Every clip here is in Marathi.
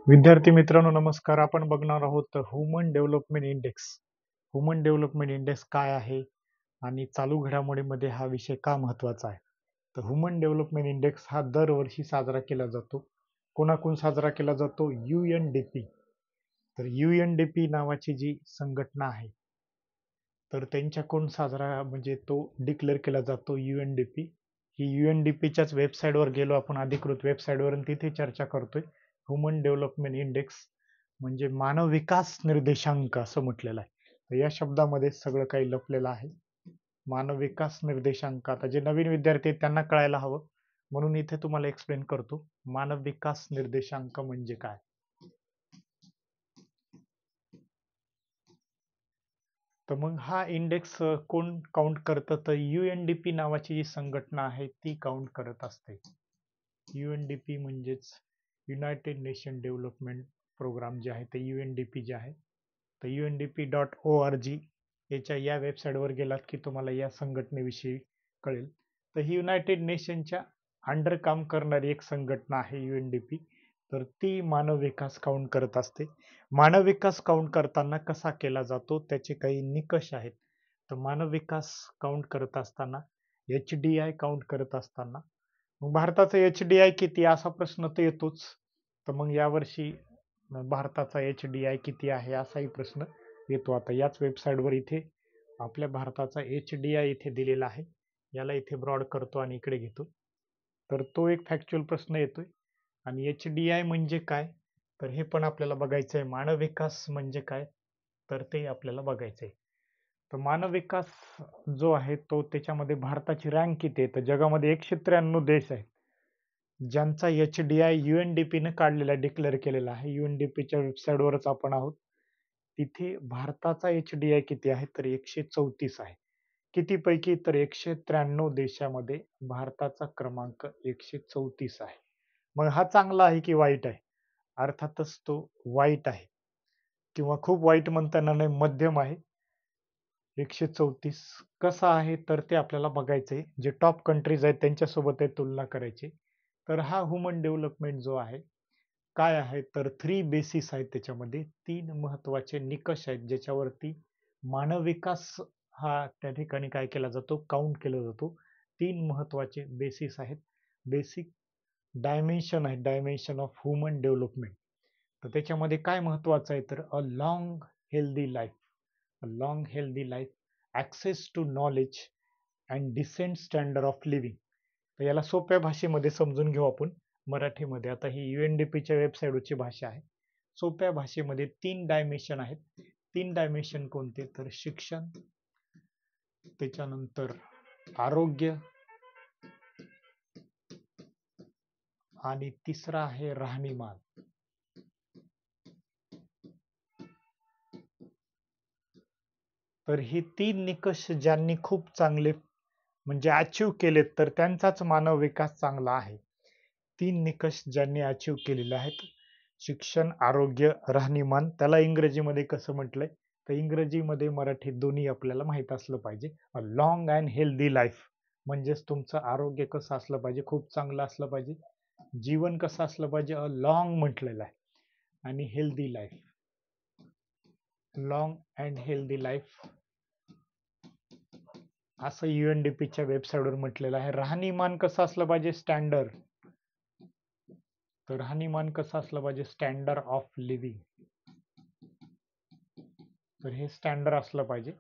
विद्यार्थी मित्रांनो नमस्कार. आपण बघणार आहोत human development index. Human development index काय आहे आणि चालू घडामोडीमध्ये हा विषय का महत्वाचा आहे? तर ह्युमन डेव्हलपमेंट इंडेक्स हा दरवर्षी साजरा केला जातो. कोणाकडून साजरा केला जातो? UNDP. तर UNDP नावाची जी संघटना आहे, तर त्यांच्याकडून साजरा म्हणजे तो डिक्लेअर केला जातो UNDP. ही UNDPच्याच वेबसाईटवर गेलो आपण, अधिकृत वेबसाईटवर, आणि तिथे चर्चा करतोय. ह्युमन डेव्हलपमेंट इंडेक्स म्हणजे मानव विकास निर्देशांक असं म्हटलेलं आहे. तर या शब्दामध्ये सगळं काही लपलेलं आहे. मानव विकास निर्देशांक, आता जे नवीन विद्यार्थी आहेत त्यांना कळायला हवं म्हणून इथे तुम्हाला एक्सप्लेन करतो. मानव विकास निर्देशांक म्हणजे काय? तर मग हा इंडेक्स कोण काउंट करतं? तर UNDP नावाची जी संघटना आहे ती काउंट करत असते. UNDP म्हणजेच युनायटेड नेशन डेव्हलपमेंट प्रोग्राम जे आहे ते UNDP जे आहे. तर UNDP.org याच्या या वेबसाईटवर गेलात की तुम्हाला या संघटनेविषयी कळेल. तर ही युनायटेड नेशनच्या अंडर काम करणारी एक संघटना आहे UNDP. तर ती मानव विकास काउंट करत असते. मानव विकास काउंट करताना कसा केला जातो त्याचे काही निकष आहेत. तर मानव विकास काउंट करत असताना, HDI काउंट करत असताना, मग भारताचा HDI किती असा प्रश्न तर येतोच. तर मग यावर्षी भारताचा HDI किती आहे असाही प्रश्न येतो. आता याच वेबसाईटवर इथे आपल्या भारताचा HDI इथे दिलेला आहे. याला इथे ब्रॉड करतो आणि इकडे घेतो. तर तो एक फॅक्च्युअल प्रश्न येतोय. आणि HDI म्हणजे काय, तर हे पण आपल्याला बघायचं आहे. मानव विकास म्हणजे काय, तर ते आपल्याला बघायचं आहे. तर मानव विकास जो आहे तो त्याच्यामध्ये भारताची रँक किती आहे? तर जगामध्ये 193 देश आहेत ज्यांचा HDI UNDP ने काढलेला डिक्लेअर केलेला आहे. UNDPच्या वेबसाईटवरच आपण आहोत. तिथे भारताचा HDI किती आहे? तर 134 आहे. किती पैकी? तर 193 देशामध्ये भारताचा क्रमांक 134 आहे. मग हा चांगला आहे की वाईट आहे? अर्थातच तो वाईट आहे, किंवा खूप वाईट म्हणता येणार नाही, मध्यम आहे. 134 कसा आहे तर ते आपल्याला बघायचंय. जे टॉप कंट्रीज आहेत त्यांच्यासोबत तुलना करायची. तर हा ह्युमन डेव्हलपमेंट जो आहे काय आहे, तर 3 बेसिस आहेत. त्याच्यामध्ये 3 महत्वाचे निकष आहेत ज्याच्यावरती मानव विकास हा त्या ठिकाणी काय केला जातो, काउंट केला जातो. 3 महत्वाचे बेसिस आहेत. बेसिक डायमेन्शन आहे, डायमेन्शन ऑफ ह्युमन डेव्हलपमेंट. तर त्याच्यामध्ये काय महत्वाचं आहे, तर a long healthy life, a long healthy life, access to knowledge and decent standard of living. तर याला सोप्या भाषेमध्ये समजून घेऊ आपण मराठीमध्ये. आता ही UNDPच्या वेबसाईटवरची भाषा आहे. सोप्या भाषेमध्ये 3 डायमेन्शन आहेत. 3 डायमेन्शन कोणते, तर शिक्षण, त्याच्यानंतर आरोग्य, आणि तिसरा आहे राहणीमान. तर हे 3 निकष ज्यांनी खूप चांगले म्हणजे अचीव केलेत तर त्यांचाच मानव विकास चांगला आहे. 3 निकष ज्यांनी अचीव केलेले आहेत, शिक्षण, आरोग्य, राहणीमान. त्याला इंग्रजीमध्ये कसं म्हटलंय, तर इंग्रजीमध्ये मराठीत दोन्ही आपल्याला माहित असलं पाहिजे. A long and healthy life म्हणजेच तुमचं आरोग्य कसं असलं पाहिजे, खूप चांगलं असलं पाहिजे. जीवन कसं असलं पाहिजे, अ लॉंग म्हटलेलं आहे. आणि healthy life, long and healthy life असं UNDPच्या वेबसाईटवर म्हटलेलं आहे. राहणीमान कसं असलं पाहिजे, स्टँडर्ड. तर राहणीमान कसं असलं पाहिजे, स्टँडर्ड ऑफ लिव्हिंग. तर हे स्टँडर्ड असलं पाहिजे.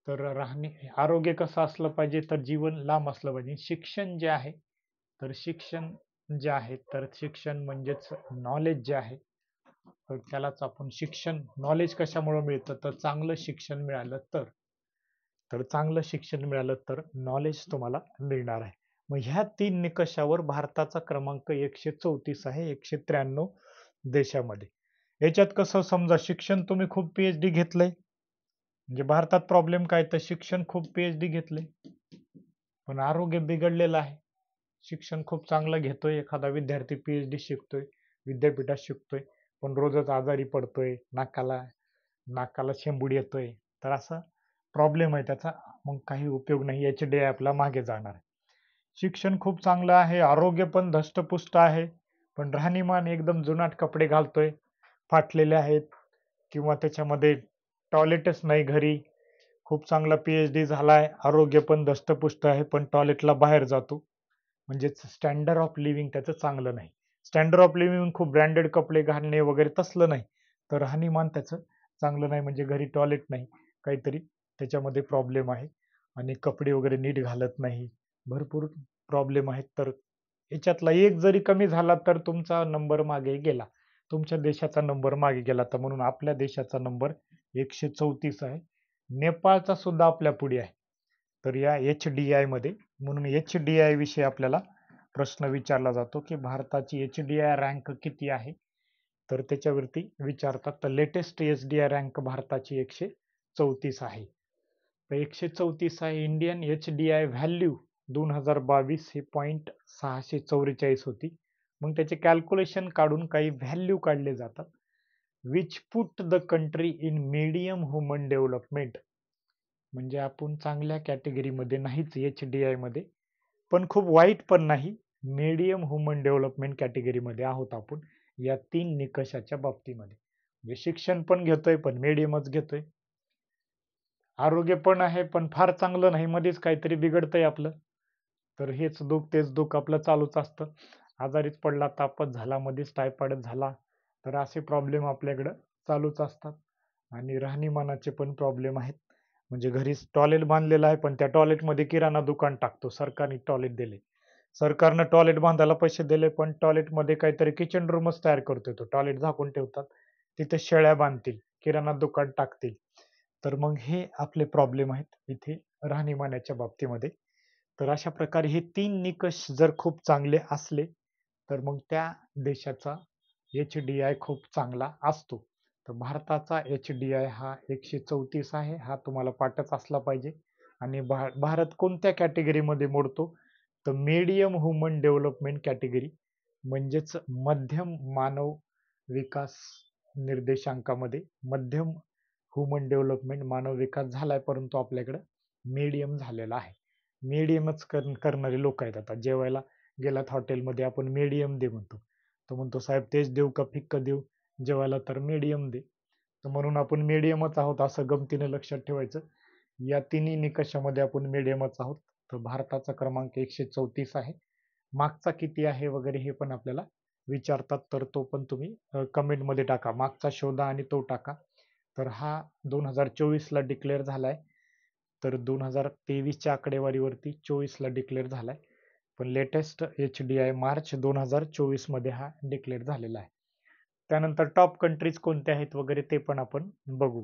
तर आरोग्य कसं असलं पाहिजे, तर जीवन लांब असलं पाहिजे. शिक्षण जे आहे, तर शिक्षण जे आहे, तर शिक्षण म्हणजेच नॉलेज जे आहे, तर त्यालाच आपण शिक्षण, नॉलेज कशामुळे मिळतं, तर चांगलं शिक्षण मिळालं तर चांगलं शिक्षण मिळालं तर नॉलेज तुम्हाला मिळणार आहे. मग ह्या 3 निकषावर भारताचा क्रमांक 134 आहे 193 देशामध्ये. याच्यात कसं, समजा शिक्षण तुम्ही खूप PhD घेतलंय, म्हणजे भारतात प्रॉब्लेम काय, तर शिक्षण खूप PhD घेतले पण आरोग्य बिघडलेलं आहे. शिक्षण खूप चांगलं घेतोय एखादा विद्यार्थी, PhD शिकतोय, विद्यापीठात शिकतोय, पण रोजच आजारी पडतोय, नाकाला नाकाला शेंबूड येतोय, तर असा प्रॉब्लेम आहे त्याचा. मग काही उपयोग नाही, HDI आपला मागे जाणार आहे. शिक्षण खूप चांगलं आहे, आरोग्य पण धष्टपुष्ट आहे, पण राहणीमान एकदम जुनाट कपडे घालतोय, फाटलेले आहेत, किंवा त्याच्यामध्ये टॉयलेटच नाही घरी, खूप चांगला PhD झालाय, आरोग्य पण दष्टपुष्ट आहे, पण टॉयलेटला बाहेर जातो, म्हणजेच स्टँडर्ड ऑफ लिव्हिंग त्याचं चांगलं नाही. स्टँडर्ड ऑफ लिव्हिंग खूप ब्रँडेड कपडे घालणे वगैरे तसलं नाही, तर राहणीमान त्याचं चांगलं नाही, म्हणजे घरी टॉयलेट नाही, काहीतरी त्याच्यामध्ये प्रॉब्लेम आहे, आणि कपडे वगैरे नीट घालत नाही, भरपूर प्रॉब्लेम आहेत. तर याच्यातला एक जरी कमी झाला तर तुमचा नंबर मागे गेला, तुमच्या देशाचा नंबर मागे गेला. तर म्हणून आपल्या देशाचा नंबर 134 आहे. नेपाळचा सुद्धा आपल्या पुढे आहे. तर या HDI मध्ये, म्हणून HDI विषयी आपल्याला प्रश्न विचारला जातो की भारताची HDI रँक किती आहे, तर त्याच्यावरती विचारतात. तर लेटेस्ट HDI रँक भारताची 134 आहे. तर 134 आहे. इंडियन HDI व्हॅल्यू 2022 ही 644 होती. मग त्याचे कॅल्क्युलेशन काढून काही व्हॅल्यू काढले जातात, which put the country in medium human development. म्हणजे आपण चांगल्या कॅटेगरीमध्ये नाहीच HDI मध्ये, पण खूप वाईट पण नाही, मीडियम ह्युमन डेव्हलपमेंट कॅटेगरीमध्ये आहोत आपण या 3 निकषाच्या बाबतीमध्ये. म्हणजे शिक्षण पण घेतोय पण मीडियमच घेतोय, आरोग्य पण आहे पण फार चांगलं नाही, मध्येच काहीतरी बिघडतंय आपलं, तर हेच दुःख तेच दुःख आपलं चालूच असतं. आजारीच पडला, तापच झाला, मध्येच टायफॉइडच झाला, तर असे प्रॉब्लेम आपल्याकडं चालूच असतात. आणि राहणीमानाचे पण प्रॉब्लेम आहेत. म्हणजे घरी टॉयलेट बांधलेलं आहे, पण त्या टॉयलेटमध्ये किराणा दुकान टाकतो, सरकारने टॉयलेट दिले, सरकारनं टॉयलेट बांधायला पैसे दिले, पण टॉयलेटमध्ये काहीतरी किचन रूमच तयार करतोय तो, टॉयलेट झाकून ठेवतात, तिथे शेळ्या बांधतील, किराणा दुकान टाकतील. तर मग हे आपले प्रॉब्लेम आहेत इथे राहणीमानाच्या बाबतीमध्ये. तर अशा प्रकारे हे 3 निकष जर खूप चांगले असले तर मग त्या देशाचा HDI खूप चांगला असतो. तर भारताचा HDI हा 134 आहे, हा तुम्हाला पाठच असला पाहिजे. आणि भारत कोणत्या कॅटेगरीमध्ये मोडतो, तर मीडियम ह्युमन डेव्हलपमेंट कॅटेगरी, म्हणजेच मध्यम मानव विकास निर्देशांकामध्ये मध्यम ह्युमन डेव्हलपमेंट मानव विकास झालाय, परंतु आपल्याकडे मीडियम झालेला आहे. मीडियमच करणारे लोक आहेत. आता जेवायला गेलात हॉटेलमध्ये, आपण मीडियम दे म्हणतो, तो म्हणतो साहेब तेच देऊ का फिक्क देऊ, जेवायला तर मीडियम दे. तर म्हणून आपण मीडियमच आहोत, असं गमतीने लक्षात ठेवायचं. या तिन्ही निकषामध्ये आपण मीडियमच आहोत. तर भारताचा क्रमांक 134 आहे. मागचा किती आहे वगैरे हे पण आपल्याला विचारतात, तर तो पण तुम्ही कमेंट मध्ये टाका, मागचा शोधा आणि तो टाका. तर हा 2024 ला डिक्लेअर झालाय, तर 2023च्या आकडेवारीवरती 24 ला डिक्लेअर झालाय, पण लेटेस्ट HDI मार्च 2024 मध्ये हा डिक्लेअर झालेला आहे. त्यानंतर टॉप कंट्रीज कोणत्या आहेत वगैरे ते पण आपण बघू.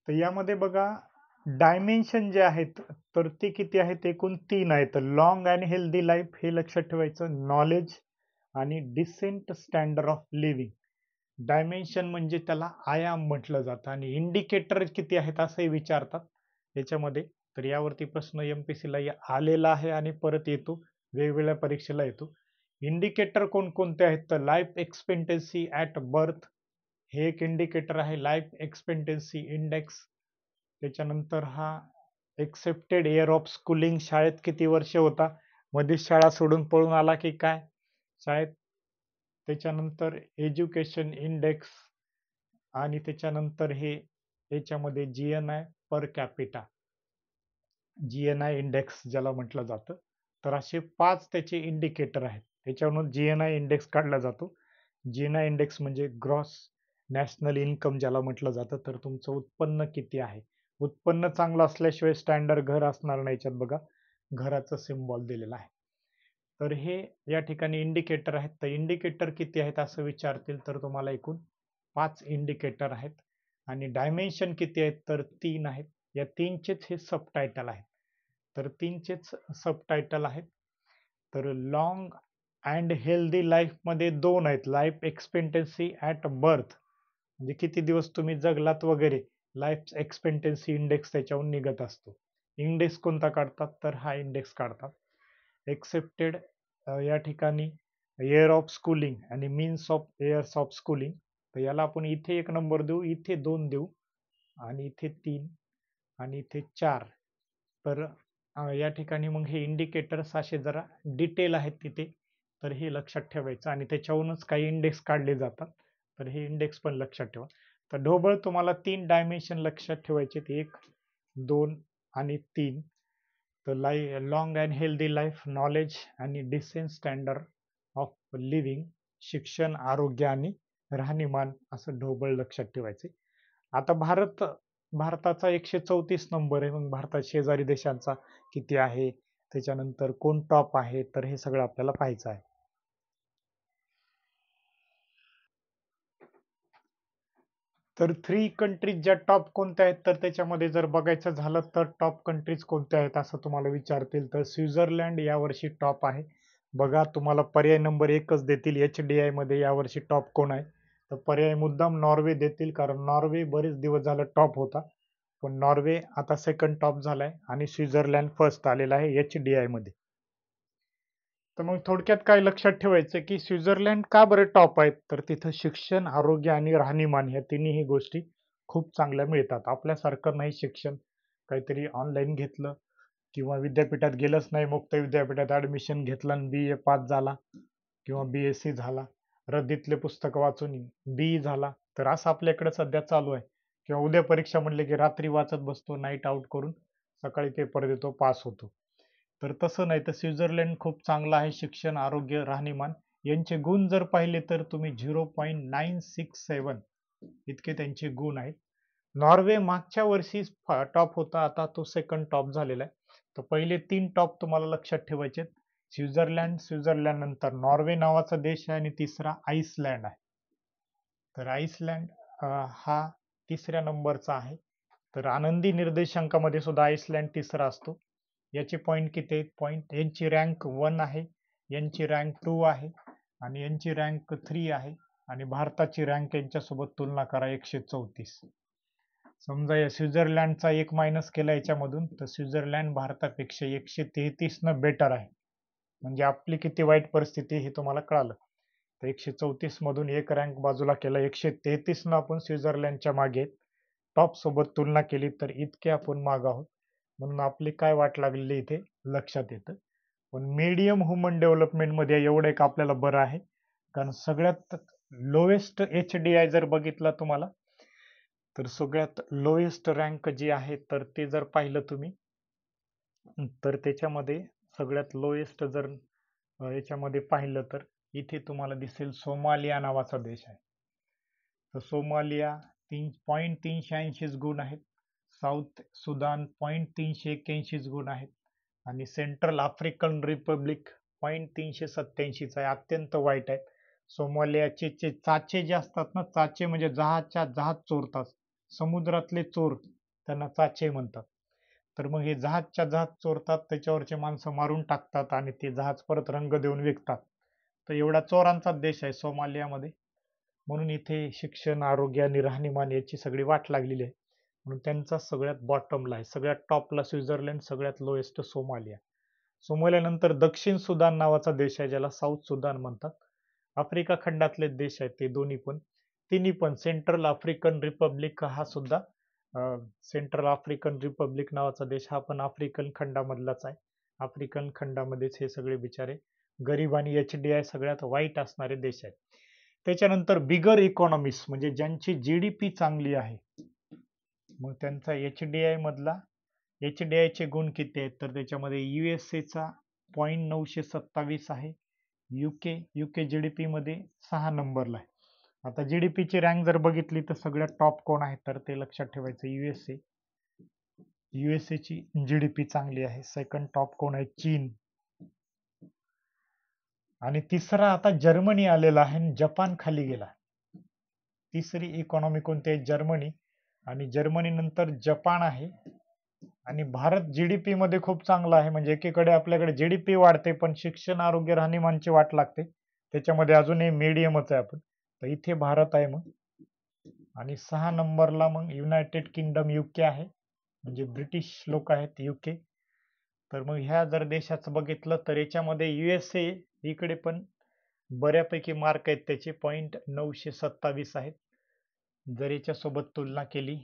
तर यामध्ये बघा, डायमेन्शन जे आहेत तर ते किती आहेत, एकूण 3 आहेत. लॉंग अँड हेल्दी लाईफ हे लक्षात ठेवायचं, नॉलेज आणि decent standard of living. Dimension म्हणजे त्याला आयाम म्हटलं जातं, आणि इंडिकेटर किती आहेत असंही विचारतात याच्यामध्ये. तर यावरती प्रश्न MPSC ला आलेला आहे आणि परत येतो, वेगवेगळ्या परीक्षेला येतो. इंडिकेटर कोणकोणते आहेत, तर लाईफ एक्सपेक्टन्सी ऍट बर्थ हे एक इंडिकेटर आहे, लाईफ एक्सपेक्टन्सी इंडेक्स. त्याच्यानंतर हा एक्सेप्टेड इयर ऑफ स्कूलिंग, शाळेत किती वर्ष होता, मध्ये शाळा सोडून पळून आला की काय शाळेत. त्याच्यानंतर एज्युकेशन इंडेक्स, आणि त्याच्यानंतर हे याच्यामध्ये GNI per capita, GNI index ज्याला म्हटलं जातं. तर असे 5 त्याचे इंडिकेटर आहेत, त्याच्यावरून GNI इंडेक्स काढला जातो. GNI इंडेक्स म्हणजे ग्रॉस नॅशनल इन्कम ज्याला म्हटलं जातं. तर तुमचं उत्पन्न किती आहे, उत्पन्न चांगलं असल्याशिवाय स्टँडर्ड घर असणार नाही. याच्यात बघा घराचं सिम्बॉल दिलेलं आहे. तर हे या ठिकाणी इंडिकेटर आहेत. तर इंडिकेटर किती आहेत असं विचारतील तर तुम्हाला एकूण 5 इंडिकेटर आहेत. आणि डायमेन्शन किती आहेत, तर 3 आहेत. या 3चेच हे सब टायटल आहेत. तर 3चेच सब टायटल आहेत. तर लॉंग अँड हेल्दी लाईफ मध्ये 2 आहेत, लाईफ एक्सपेक्टन्सी ऍट बर्थ म्हणजे किती दिवस तुम्ही जगलात वगैरे, लाईफ एक्सपेक्टन्सी इंडेक्स त्याच्याहून निघत असतो. इंडेक्स कोणता काढतात, तर हा इंडेक्स काढतात. एक्सेप्टेड या ठिकाणी इयर ऑफ स्कूलिंग आणि means of years of schooling, तर याला आपण इथे 1 नंबर देऊ, इथे 2 देऊ, आणि इथे 3, आणि इथे 4. तर या ठिकाणी मग हे इंडिकेटर्स असे जरा डिटेल आहेत तिथे, तर हे लक्षात ठेवायचं आणि त्याच्यावरूनच काही इंडेक्स काढले जातात. तर हे इंडेक्स पण लक्षात ठेवा. तर ढोबळ तुम्हाला 3 डायमेन्शन लक्षात ठेवायचे, 1, 2 आणि 3. तर long and healthy life, knowledge आणि डिसेंट स्टँडर्ड ऑफ लिव्हिंग, शिक्षण, आरोग्य आणि राहणीमान, असं ढोबळ लक्षात ठेवायचे. आता भारताचा 134 नंबर आहे. मग भारतात शेजारी देशांचा किती आहे, त्याच्यानंतर कोण टॉप आहे, तर हे सगळं आपल्याला पाहायचं आहे. तर 3 कंट्रीज ज्या टॉप कोणत्या आहेत, तर त्याच्यामध्ये जर बघायचं झालं तर टॉप कंट्रीज कोणत्या आहेत असं तुम्हाला विचारतील, तर स्वित्झर्लंड यावर्षी टॉप आहे. बघा, तुम्हाला पर्याय नंबर एकच देतील, HDI मध्ये यावर्षी टॉप कोण आहे. तर पर्याय मुद्दाम नॉर्वे देतील, कारण नॉर्वे बरेच दिवस झालं टॉप होता, पण नॉर्वे आता सेकंड टॉप झालाय आणि स्वित्झर्लंड फर्स्ट आलेला आहे HDI मध्ये. तर मग थोडक्यात काय लक्षात ठेवायचं की स्वित्झर्लंड का बरं टॉप आहेत, तर तिथं शिक्षण, आरोग्य आणि राहणीमान ह्या तिन्ही गोष्टी खूप चांगल्या मिळतात. आपल्यासारखं नाही शिक्षण काहीतरी ऑनलाईन घेतलं किंवा विद्यापीठात गेलंच नाही, मुक्त विद्यापीठात ऍडमिशन घेतलं आणि BA पास झाला किंवा BSc झाला, रद्दीतले पुस्तक वाचून BE झाला, तर असं आपल्याकडे सध्या चालू आहे. किंवा उद्या परीक्षा म्हणले की रात्री वाचत बसतो, नाईट आउट करून सकाळी पेपर देतो, पास होतो. तर तसं नाही, तर स्वित्झर्लंड खूप चांगलं आहे. शिक्षण, आरोग्य, राहणीमान यांचे गुण जर पाहिले तर तुम्ही 0.967 इतके त्यांचे गुण आहेत. नॉर्वे मागच्या वर्षी टॉप होता, आता तो सेकंड टॉप झालेला आहे. तर पहिले 3 टॉप तुम्हाला लक्षात ठेवायचे. स्वित्झर्लंड नंतर नॉर्वे नावाचा देश आहे आणि तिसरा आइसलँड आहे. तर आइसलँड हा तिसऱ्या नंबरचा आहे. तर आनंदी निर्देशांकामध्ये सुद्धा आइसलँड तिसरा असतो. याचे पॉईंट किती आहेत? पॉईंट, यांची रँक 1 आहे, यांची रँक 2 आहे आणि यांची रँक 3 आहे आणि भारताची रँक यांच्यासोबत तुलना करा, 134. समजा या स्वित्झर्लंडचा 1 मायनस केला याच्यामधून, तर स्वित्झर्लंड भारतापेक्षा 133 न बेटर आहे. म्हणजे आपली किती वाईट परिस्थिती हे तुम्हाला कळालं. तर 134 मधून एक रँक बाजूला केला, 133 न आपण स्वित्झर्लंडच्या मागे. टॉप सोबत तुलना केली तर इतके आपण माग आहोत, म्हणून आपली काय वाट लागलेली इथे लक्षात येतं. पण मीडियम ह्युमन डेव्हलपमेंट मध्ये एवढं एक आपल्याला बरं आहे, कारण सगळ्यात लोएस्ट HDI जर बघितला तुम्हाला, तर सगळ्यात लोएस्ट रँक जी आहे तर ते जर पाहिलं तुम्ही, तर त्याच्यामध्ये सगळ्यात लोएस्ट जर याच्यामध्ये पाहिलं तर इथे तुम्हाला दिसेल सोमालिया नावाचा देश आहे. तर सोमालिया 3.381 गुण आहेत, साऊथ सुदान 381 गुण आहेत आणि सेंट्रल आफ्रिकन रिपब्लिक 387 आहे. अत्यंत वाईट आहेत. सोमालियाचे चाचे जे असतात ना, चाचे म्हणजे जहाज चोरतात, समुद्रातले चोर त्यांना चाचे म्हणतात. तर मग हे जहाज चोरतात, त्याच्यावरचे माणसं मारून टाकतात आणि ते जहाज परत रंग देऊन विकतात. तर एवढा चोरांचा देश आहे सोमालियामध्ये. म्हणून इथे शिक्षण, आरोग्य आणि राहणीमान याची सगळी वाट लागलेली आहे. म्हणून त्यांचा सगळ्यात बॉटमला आहे. सगळ्यात टॉपला स्वित्झर्लंड, सगळ्यात लोएस्ट सोमालिया. सोमालियानंतर दक्षिण सुदान नावाचा देश आहे, ज्याला साऊथ सुदान म्हणतात. आफ्रिका खंडातले देश आहेत ते दोन्ही पण. तिन्ही पण सेंट्रल आफ्रिकन रिपब्लिक हा सुद्धा, सेंट्रल आफ्रिकन रिपब्लिक नावाचा देश हा पण आफ्रिकन खंडामधलाच आहे. आफ्रिकन खंडामध्येच हे सगळे बिचारे गरीब आणि HDI सगळ्यात वाईट असणारे देश आहेत. त्याच्यानंतर बिगर इकॉनॉमिस्ट म्हणजे ज्यांची GDP चांगली आहे, मग त्यांचा HDI मधला, HDI चे गुण किती आहेत, तर त्याच्यामध्ये USA चा 927 आहे. युके GDP मध्ये 6 नंबरला आहे. आता GDP ची रँक जर बघितली तर सगळ्यात टॉप कोण आहे, तर ते लक्षात ठेवायचं, USA ची GDP चांगली आहे. सेकंड टॉप कोण आहे? चीन. आणि तिसरा आता जर्मनी आलेला आहे आणि जपान खाली गेला. तिसरी इकॉनॉमी कोणती आहे? जर्मनी. आणि जर्मनी नंतर जपान आहे. आणि भारत GDP मध्ये खूप चांगला आहे, म्हणजे एकीकडे आपल्याकडे GDP वाढते पण शिक्षण, आरोग्य, राहणीमानची वाट लागते, त्याच्यामध्ये अजूनही मीडियमच आहे आपण. तर इथे भारत आहे मग. आणि 6 नंबरला मग युनायटेड किंगडम UK आहे, म्हणजे ब्रिटिश लोक आहेत UK. तर मग ह्या जर देशाचं बघितलं तर याच्यामध्ये USA इकडे पण बऱ्यापैकी मार्क आहेत त्याचे, 927 आहेत. जर याच्यासोबत तुलना केली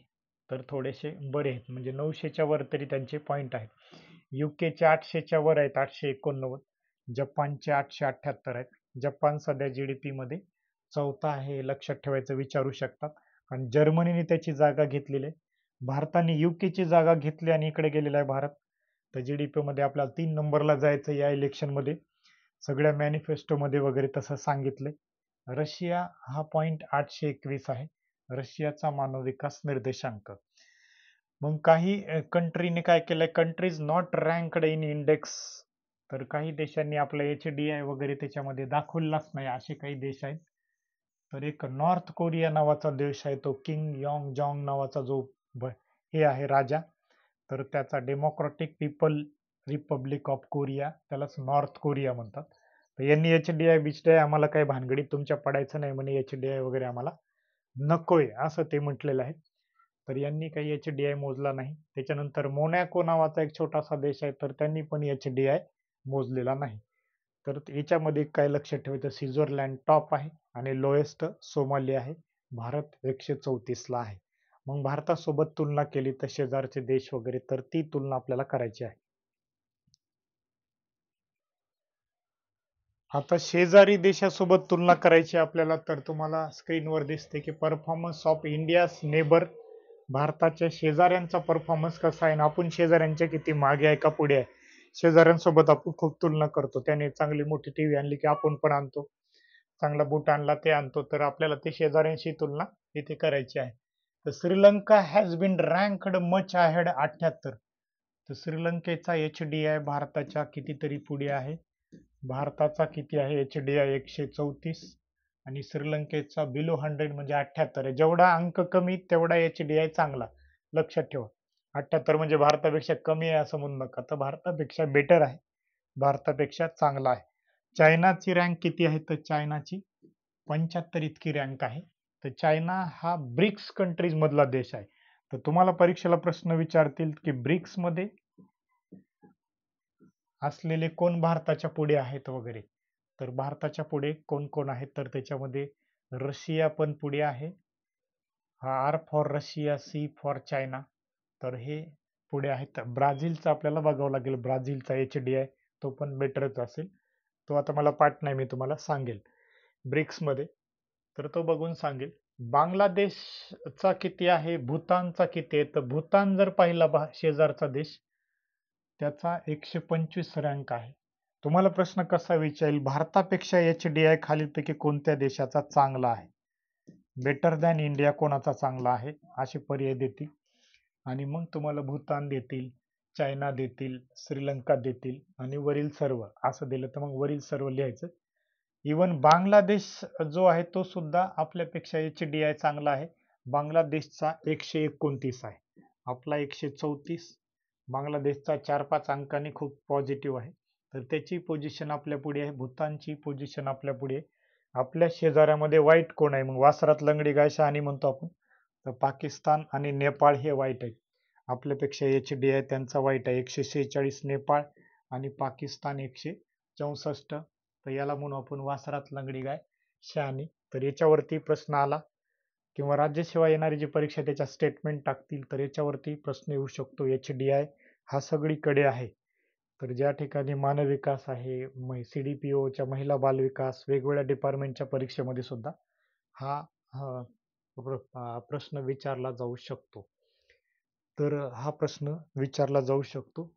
तर थोडेसे बरे आहेत, म्हणजे 900च्या वर तरी त्यांचे पॉईंट आहेत. युकेचे 800च्या वर आहेत, 889. जपानचे 878 आहेत. जपान सध्या जीडीपी मध्ये चौथा आहे, हे लक्षात ठेवायचं, विचारू शकतात. आणि जर्मनीने त्याची जागा घेतलेली आहे. भारताने युकेची जागा घेतली आणि इकडे गेलेला आहे भारत. तर जीडीपी मध्ये आपल्याला 3 नंबरला जायचं या इलेक्शन मध्ये, सगळ्या मॅनिफेस्टो मध्ये वगैरे तसं सांगितलंय. रशिया हा पॉइंट 821 आहे, रशियाचा मानव विकास निर्देशांक. मग काही कंट्रीने काय केलंय, कंट्रीज नॉट रँकड इन इंडेक्स. तर काही देशांनी आपला HDI वगैरे त्याच्यामध्ये दाखवलाच नाही, असे काही देश आहेत. तर एक नॉर्थ कोरिया नावाचा देश आहे, तो किंग यॉंग जॉंग नावाचा जो हे आहे राजा, तर त्याचा democratic people Republic of Korea, त्यालाच नॉर्थ कोरिया म्हणतात. तर यांनी HDI बिचडीआय आम्हाला काही भानगडीत तुमच्या पडायचं नाही म्हणे, HDI वगैरे आम्हाला नकोय असं ते म्हटलेलं आहे. तर यांनी काही HDI मोजला नाही. त्याच्यानंतर मोनॅको नावाचा एक छोटासा देश आहे, तर त्यांनी पण HDI मोजलेला नाही. तर याच्यामध्ये काय लक्षात ठेवायचं, स्वित्झर्लंड टॉप आहे आणि लोएस्ट सोमालिया आहे. भारत 134 ला आहे. मग भारतासोबत तुलना केली तर शेजारचे देश वगैरे, तर ती तुलना आपल्याला करायची आहे. आता शेजारी देशासोबत तुलना करायची आपल्याला, तर तुम्हाला स्क्रीनवर दिसते की परफॉर्मन्स ऑफ इंडियाज नेबर, भारताच्या शेजाऱ्यांचा परफॉर्मन्स कसा आहे, आपण शेजाऱ्यांच्या किती मागे आहे का पुढे आहे. शेजाऱ्यांसोबत आपण खूप तुलना करतो, त्याने चांगली मोठी टीव्ही आणली की आपण पण आणतो, चांगला बूट आणला ते आणतो, तर आपल्याला ते शेजाऱ्यांशी तुलना इथे करायची आहे. तर Sri Lanka has been ranked much ahead 78. तर श्रीलंकेचा HDI भारताच्या कितीतरी पुढे आहे. भारताचा किती आहे HDI, 134, आणि श्रीलंकेचा बिलो 100 म्हणजे 78 आहे. जेवढा अंक कमी तेवढा HDI चांगला, लक्षात ठेवा. 78 म्हणजे भारतापेक्षा कमी आहे असं म्हणू नका, तर भारतापेक्षा बेटर आहे, भारतापेक्षा चांगला आहे. चायनाची रँक किती आहे, तर चायनाची 75 इतकी रँक आहे. तर चायना हा ब्रिक्स कंट्रीज मधला देश आहे. तर तुम्हाला परीक्षेला प्रश्न विचारतील की ब्रिक्स मध्ये असलेले कोण भारताच्या पुढे आहेत वगैरे, तर भारताच्या पुढे कोण कोण आहेत, तर त्याच्यामध्ये रशिया पण पुढे आहे. R for Russia, C for China, तर हे पुढे आहेत. ब्राझीलचा आपल्याला बघावं लागेल, ब्राझीलचा HDI तो पण बेटरच असेल, तो आता मला पाठ नाही, मी तुम्हाला सांगेल ब्रिक्स मध्ये, तर तो बघून सांगेल. बांगलादेशचा किती आहे, भूतानचा किती आहे, तर भूतान जर पाहिला शेजारचा देश, त्याचा 125 रँक आहे. तुम्हाला प्रश्न कसा विचारेल, भारतापेक्षा HDI खालीलपैकी कोणत्या देशाचा चांगला आहे, बेटर दॅन इंडिया कोणाचा चांगला आहे, असे पर्याय देतील. आणि मग तुम्हाला भूतान देतील, चायना देतील, श्रीलंका देतील आणि वरील सर्व असं दिलं, तर मग वरील सर्व लिहायचं. इवन बांगलादेश जो आहे तो सुद्धा आपल्यापेक्षा HDI चांगला आहे. बांगलादेशचा 129 आहे, आपला 134. बांगलादेशचा 4-5 अंकांनी खूप पॉझिटिव्ह आहे, तर त्याची पोझिशन आपल्या पुढे आहे. भूतानची पोझिशन आपल्या पुढे आहे. आपल्या शेजाऱ्यामध्ये वाईट कोण आहे, मग वासरात लंगडी गाय शहाणी म्हणतो आपण, तर पाकिस्तान आणि नेपाळ हे वाईट आहेत. आपल्यापेक्षा HDI त्यांचा वाईट आहे, 146 नेपाळ आणि पाकिस्तान 164. तर याला म्हणून आपण वासरात लंगडी गाय शहाणी. तर याच्यावरती प्रश्न आला किंवा राज्यसेवा येणारी जी परीक्षा त्याच्या स्टेटमेंट टाकतील, तर याच्यावरती प्रश्न येऊ शकतो. HDI हा सगळीकडे आहे. तर ज्या ठिकाणी मानव विकास आहे, CDPOच्या महिला बाल विकास, वेगवेगळ्या डिपार्टमेंटच्या परीक्षेमध्ये सुद्धा हा प्रश्न विचारला जाऊ शकतो. तर हा प्रश्न विचारला जाऊ शकतो.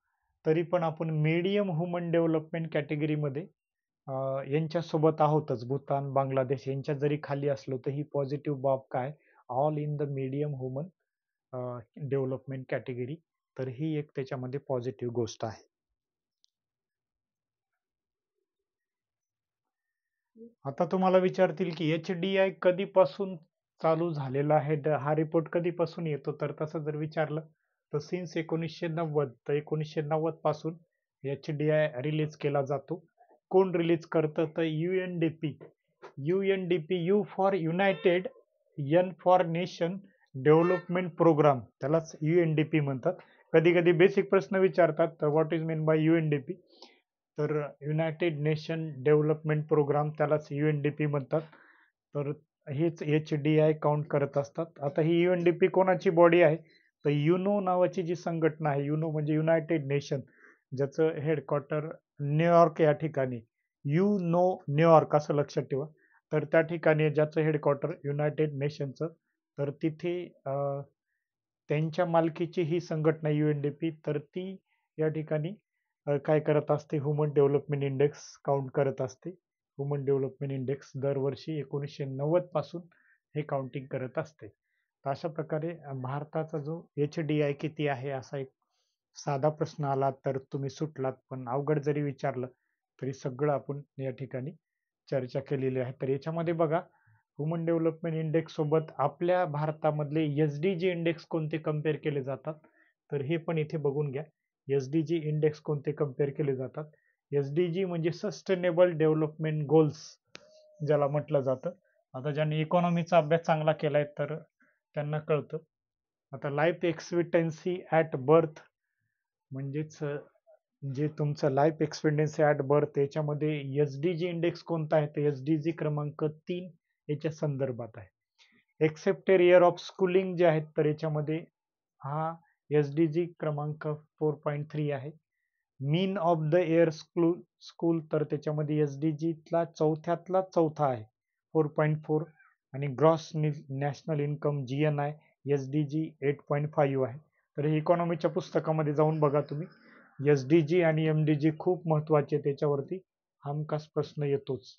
तरी पण आपण मीडियम ह्युमन डेव्हलपमेंट कॅटेगरीमध्ये यांच्यासोबत आहोतच. भूतान, बांगलादेश यांच्या जरी खाली असलो तर ही पॉझिटिव्ह बाब काय, all in the medium human development category, तर ही एक त्याच्यामध्ये पॉझिटिव्ह गोष्ट आहे. आता तुम्हाला विचारतील की HDI कधीपासून चालू झालेला आहे, हा रिपोर्ट कधीपासून येतो, तर तसं जर विचारलं तर सिन्स 1990, तर 1990 पासून HDI रिलीज केला जातो. कोण रिलीज करतं, तर UNDP. U for united, N for nation development programme, त्यालाच UNDP म्हणतात. कधी कधी बेसिक प्रश्न विचारतात, तर what is mean by UNDP, तर युनायटेड नेशन डेव्हलपमेंट प्रोग्राम, त्यालाच UNDP म्हणतात. तर हेच HDI काउंट करत असतात. आता ही UNDP कोणाची बॉडी आहे, तर युनो नावाची जी संघटना आहे, युनो म्हणजे युनायटेड नेशन, ज्याचं हेडक्वार्टर न्यूयॉर्क या ठिकाणी, न्यूयॉर्क असं लक्षात ठेवा. तर त्या ठिकाणी ज्याचं हेडक्वार्टर युनायटेड नेशनचं, तर तिथे त्यांच्या मालकीची ही संघटना UNDP, तर ती या ठिकाणी काय करत असते, ह्युमन डेव्हलपमेंट इंडेक्स काउंट करत असते. ह्युमन डेव्हलपमेंट इंडेक्स दरवर्षी 1990 पासून हे काउंटिंग करत असते. तर अशा प्रकारे भारताचा जो HDI किती आहे असा एक साधा प्रश्न आला तर तुम्ही सुटलात, पण अवघड जरी विचारलं तरी सगळं आपण या ठिकाणी चर्चा केलेली आहे. तर याच्यामध्ये बघा, ह्युमन डेव्हलपमेंट इंडेक्स सोबत आपल्या भारतामधले SDG इंडेक्स कोणते कम्पेअर केले जातात, तर हे पण इथे बघून घ्या. SDG इंडेक्स कोणते कम्पेअर केले जातात. SDG म्हणजे सस्टेनेबल डेव्हलपमेंट गोल्स ज्याला म्हटलं जातं. आता ज्यांनी इकॉनॉमीचा अभ्यास चांगला केलाय तर त्यांना कळतं. आता लाईफ एक्सपेक्टन्सी ॲट बर्थ म्हणजेच जे तुमचं लाईफ एक्सपेक्टन्सी ॲट बर्थ याच्यामध्ये SDG इंडेक्स कोणता आहे, तर SDG क्रमांक 3 याच्या संदर्भात आहे. एक्सेप्टेड इयर ऑफ स्कूलिंग जे आहेत तर याच्यामध्ये हा SDG क्रमांक 4.3 आहे. मीन ऑफ द इयर स्कूल तर त्याच्यामध्ये SDG ला चौथ्यातला चौथा आहे, 4.4. आणि gross national income GNI SDG 8.5 आहे. तर हे इकॉनॉमीच्या पुस्तकामध्ये जाऊन बघा तुम्ही. SDG आणि MDG खूप महत्वाचे, त्याच्यावरती हमखास प्रश्न येतोच.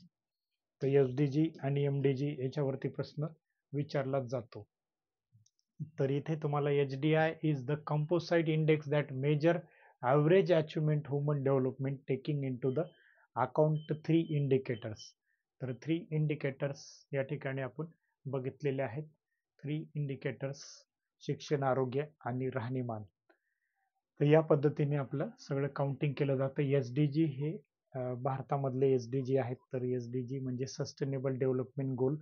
तर SDG आणि MDG याच्यावरती प्रश्न विचारला जातो. तर इथे तुम्हाला HDI is the composite index that measure average achievement human development taking into the account 3 इंडिकेटर्स. तर 3 इंडिकेटर्स या ठिकाणी आपण बघितलेले आहेत. 3 इंडिकेटर्स, शिक्षण, आरोग्य आणि राहणीमान. तर या पद्धतीने आपलं सगळं काउंटिंग केलं जातं. SDG हे भारतामधले SDG आहेत. तर SDG म्हणजे सस्टेनेबल डेव्हलपमेंट गोल,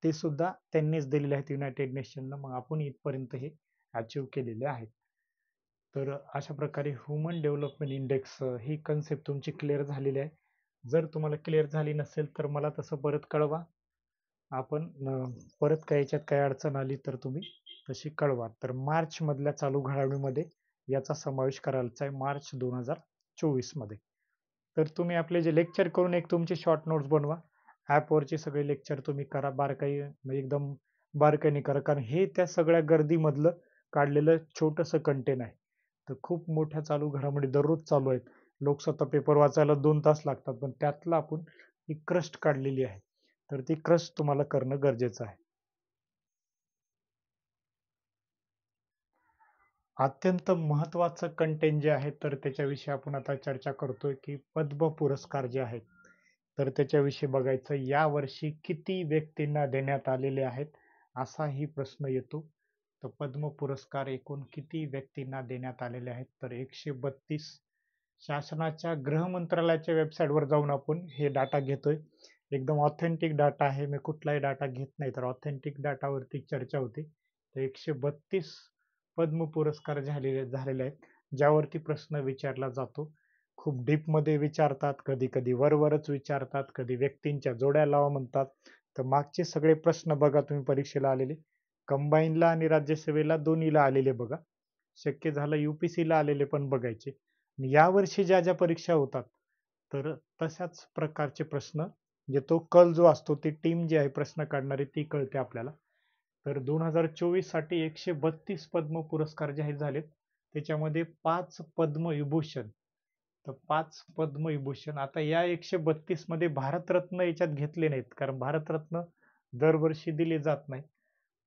ते सुद्धा त्यांनीच दिलेले आहेत युनायटेड नेशनला. मग आपण इथपर्यंत हे अचीव केलेले आहेत. तर अशा प्रकारे ह्युमन डेव्हलपमेंट इंडेक्स ही कन्सेप्ट तुमची क्लिअर झालेली आहे. जर तुम्हाला क्लिअर झाली नसेल तर मला तसं परत कळवा. आपण परत काय याच्यात काय अडचण आली तर तुम्ही तशी कळवा. तर मार्च मधल्या चालू घडामोडीमध्ये याचा समावेश करायचा आहे, मार्च 2024 मध्ये. तर तुम्ही आपले जे लेक्चर करून एक तुमचे शॉर्ट नोट्स बनवा. ॲपवरचे सगळे लेक्चर तुम्ही करा, बारकाई म्हणजे एकदम बारकाईने करा, कारण हे त्या सगळ्या गर्दीमधलं काढलेलं छोटंसं कंटेंट आहे. तर खूप मोठ्या चालू घडामोडी दररोज चालू आहेत. लोकसत्ता पेपर वाचायला 2 तास लागतात, पण त्यातलं आपण ही क्रस्ट काढलेली आहे. तर ती क्रस्ट तुम्हाला करणं गरजेचं आहे. अत्यंत महत्वाचं कंटेंट जे आहे तर त्याच्याविषयी आपण आता चर्चा करतोय, की पद्म पुरस्कार जे आहेत तर त्याच्याविषयी बघायचं. या वर्षी किती व्यक्तींना देण्यात आलेले आहेत असाही प्रश्न येतो. तर पद्म पुरस्कार एकूण किती व्यक्तींना देण्यात आलेले आहेत, तर 132. शासनाच्या गृह मंत्रालयाच्या वेबसाईटवर जाऊन आपण हे डाटा घेतोय. एकदम ऑथेंटिक डाटा आहे, मी कुठलाही डाटा घेत नाही, तर ऑथेंटिक डाटावरती चर्चा होते. तर 132 पद्म पुरस्कार झालेले आहेत, ज्यावरती प्रश्न विचारला जातो. खूप डीप मध्ये विचारतात, कधी कधी वरवरच विचारतात, कधी व्यक्तींच्या जोड्या लावा म्हणतात. तर मागचे सगळे प्रश्न बघा तुम्ही परीक्षेला आलेले, कंबाईनला आणि राज्यसेवेला दोन्हीला आलेले बघा. शक्य झालं UPSC ला आलेले पण बघायचे. या वर्षी ज्या ज्या परीक्षा होतात तर तशाच प्रकारचे प्रश्न, जे तो कल जो असतो, ती टीम जी आहे प्रश्न काढणारी ती कळते आपल्याला. तर 2024 साठी 132 पद्म पुरस्कार जाहीर झालेत. त्याच्यामध्ये 5 पद्मविभूषण. तर 5 पद्मविभूषण. आता या 132 मध्ये भारतरत्न याच्यात घेतले नाहीत, कारण भारतरत्न दरवर्षी दिले जात नाही.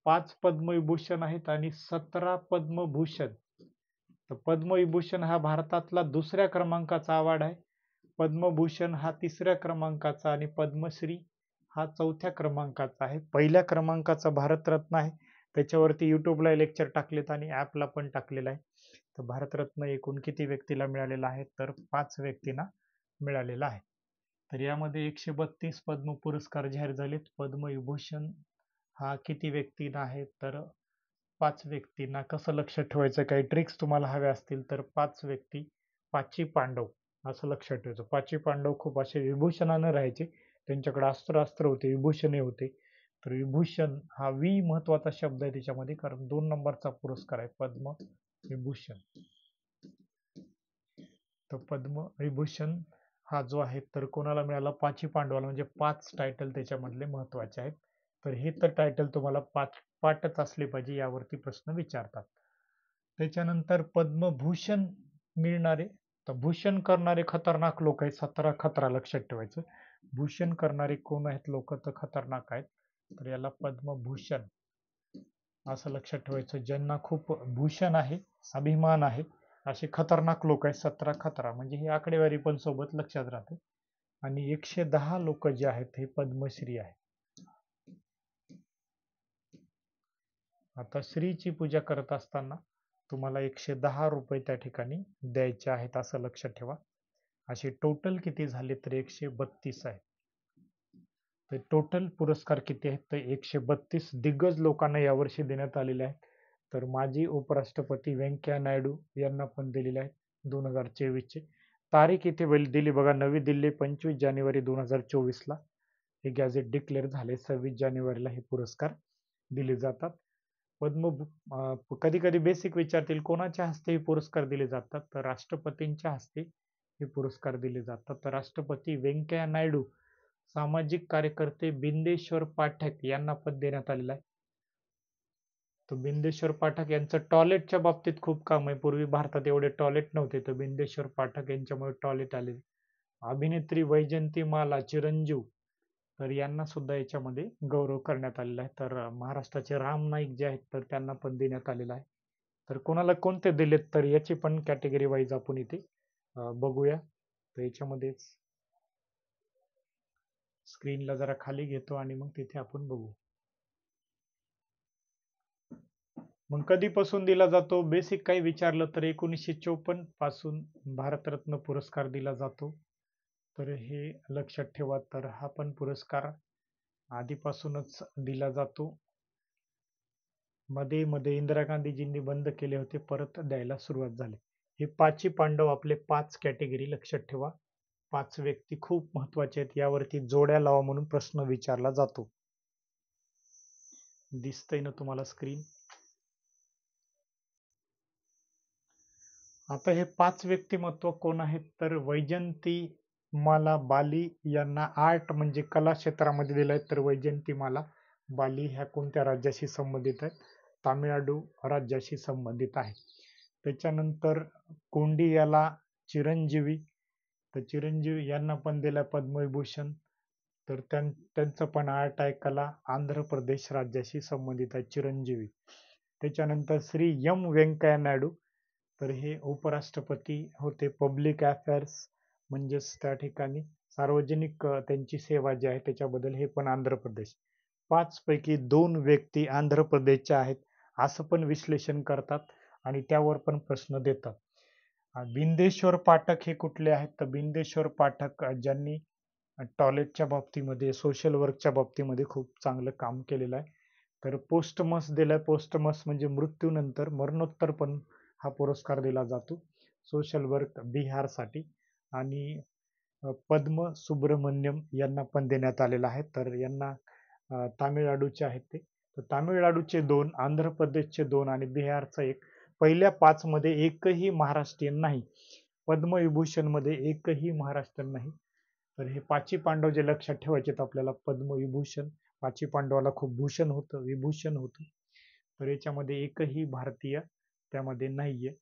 5 पद्मविभूषण आहेत आणि 17 पद्मभूषण. तर पद्मविभूषण हा भारतातला दुसऱ्या क्रमांकाचा अवॉर्ड आहे. पद्मभूषण हा 3ऱ्या क्रमांकाचा आणि पद्मश्री हा 4थ्या क्रमांकाचा आहे. पहिल्या क्रमांकाचा भारतरत्न आहे. त्याच्यावरती युट्यूबला लेक्चर टाकलेत आणि ऍपला पण टाकलेलं आहे. तर भारतरत्न एकूण किती व्यक्तीला मिळालेला आहे, तर 5 व्यक्तींना मिळालेला आहे. तर यामध्ये 132 पद्म पुरस्कार जाहीर झालेत. पद्मविभूषण हा किती व्यक्तींना आहे, तर 5 व्यक्तींना. कसं लक्षात ठेवायचं, काही ट्रिक्स तुम्हाला हव्या असतील तर 5 व्यक्ती, 5ही पांडव असं लक्षात ठेवायचं. 5ही पांडव खूप असे विभूषणाने राहायचे, त्यांच्याकडे अस्त्र होते, विभूषणे होते. तर विभूषण हा महत्वाचा शब्द आहे त्याच्यामध्ये, कारण 2 नंबरचा पुरस्कार आहे पद्म विभूषण. तर पद्मविभूषण हा जो आहे तर कोणाला मिळाला? पाची पांडवाला, म्हणजे 5 टायटल त्याच्यामधले महत्वाचे आहेत. तर हे तर टायटल तुम्हाला पाठच असले पाहिजे, यावरती प्रश्न विचारतात. त्याच्यानंतर पद्मभूषण मिळणारे, तर भूषण करणारे खतरनाक लोक आहेत, 17 खतरा लक्षात ठेवायचं. भूषण करणारे कोण आहेत लोक? तर खतरनाक आहेत, तर याला पद्मभूषण असं लक्षात ठेवायचं. ज्यांना खूप भूषण आहे, अभिमान आहे, असे खतरनाक लोक आहेत. 17 खतरा म्हणजे ही आकडेवारी पण सोबत लक्षात राहते. आणि 110 लोक जे आहेत हे पद्मश्री आहे. आता श्रीची पूजा करत असताना तुम्हाला 110 रुपये त्या ठिकाणी द्यायचे आहेत, असं लक्षात ठेवा. असे टोटल किती झाले? तर 132 आहे. तर टोटल पुरस्कार किती आहेत? तर 132 दिग्गज लोकांना यावर्षी देण्यात आलेले आहेत. तर माजी उपराष्ट्रपती व्यंकय्या नायडू यांना पण दिलेले आहेत 2024 चे. तारीख इथे दिली बघा, नवी दिल्ली 25 जानेवारी 2024 ला हे गॅझेट डिक्लेअर झाले. 26 जानेवारीला हे पुरस्कार दिले जातात. कधी कधी बेसिक विचारतील, कोणाच्या हस्ते हे पुरस्कार दिले जातात? तर राष्ट्रपतींच्या हस्ते हे पुरस्कार दिले जातात. तर राष्ट्रपती व्यंकय्या नायडू, सामाजिक कार्यकर्ते बिंदेश्वर पाठक यांना पद देण्यात आलेलं आहे. तर बिंदेश्वर पाठक यांचं टॉयलेटच्या बाबतीत खूप काम आहे. पूर्वी भारतात एवढे टॉयलेट नव्हते, तर बिंदेश्वर पाठक यांच्यामुळे टॉयलेट आले. अभिनेत्री वैजयंतीमाला चिरंजीव, तर यांना सुद्धा याच्यामध्ये गौरव करण्यात आलेला आहे. तर महाराष्ट्राचे राम नाईक जे आहेत तर त्यांना पण देण्यात आलेला आहे. तर कोणाला कोणते दिलेत तर याची पण कॅटेगरी वाईज आपण इथे बघूया. तर याच्यामध्ये स्क्रीनला जरा खाली घेतो आणि मग तिथे आपण बघू. मग कधीपासून दिला जातो? बेसिक काही विचारलं तर 1954 पासून भारतरत्न पुरस्कार दिला जातो. तर हे लक्षात ठेवा. तर हा पण पुरस्कार आधीपासूनच दिला जातो. मध्ये मध्ये इंदिरा गांधीजींनी बंद केले होते, परत द्यायला सुरुवात झाली. हे पाची पांडव आपले 5 कॅटेगरी लक्षात ठेवा. 5 व्यक्ती खूप महत्वाचे आहेत, यावरती जोड्या लावा म्हणून प्रश्न विचारला जातो. दिसतंय ना तुम्हाला स्क्रीन? आता हे 5 व्यक्तिमत्व कोण आहेत? तर वैजयंतीमाला बाली यांना आर्ट म्हणजे कला क्षेत्रामध्ये दिलंय. तर वैजयंतीमाला बाली ह्या कोणत्या राज्याशी संबंधित आहेत? तामिळनाडू राज्याशी संबंधित आहे. त्याच्यानंतर कोंडियाला चिरंजीवी, तर चिरंजीवी यांना पण दिला पद्मविभूषण. तर त्यांचं पण आर्ट आहे, कला, आंध्र प्रदेश राज्याशी संबंधित आहे चिरंजीवी. त्याच्यानंतर श्री एम व्यंकय्या नायडू, तर हे उपराष्ट्रपती होते. पब्लिक अफेअर्स म्हणजेच त्या ठिकाणी सार्वजनिक त्यांची सेवा जी आहे त्याच्याबद्दल, हे पण आंध्र प्रदेश. 5 पैकी 2 व्यक्ती आंध्र प्रदेशच्या आहेत असं पण विश्लेषण करतात आणि त्यावर पण प्रश्न देतात. बिंदेश्वर पाठक हे कुठले आहेत? तर बिंदेश्वर पाठक ज्यांनी टॉयलेटच्या बाबतीमध्ये, सोशल वर्कच्या बाबतीमध्ये खूप चांगलं काम केलेलं आहे. तर पोस्टमस दिलाय. पोस्टमस म्हणजे मृत्यूनंतर, मरणोत्तर पण हा पुरस्कार दिला जातो सोशल वर्क बिहारसाठी. आणि पद्म सुब्रमण्यम यांना पण देण्यात आलेला आहे. तर यांना तामिळनाडूचे आहेत ते. तर तामिळनाडूचे 2, आंध्र प्रदेशचे 2 आणि बिहारचा 1. पहिल्या 5 मध्ये एकही महाराष्ट्रीयन नाही. पद्मविभूषण मध्ये एकही महाराष्ट्रीयन नाही. तर हे पाची पांडव जे लक्षात ठेवायचे आपल्याला, पद्मविभूषण, पाची पांडवाला खूप भूषण होतं, विभूषण होतं. तर याच्यामध्ये एकही भारतीय त्यामध्ये नाहीये.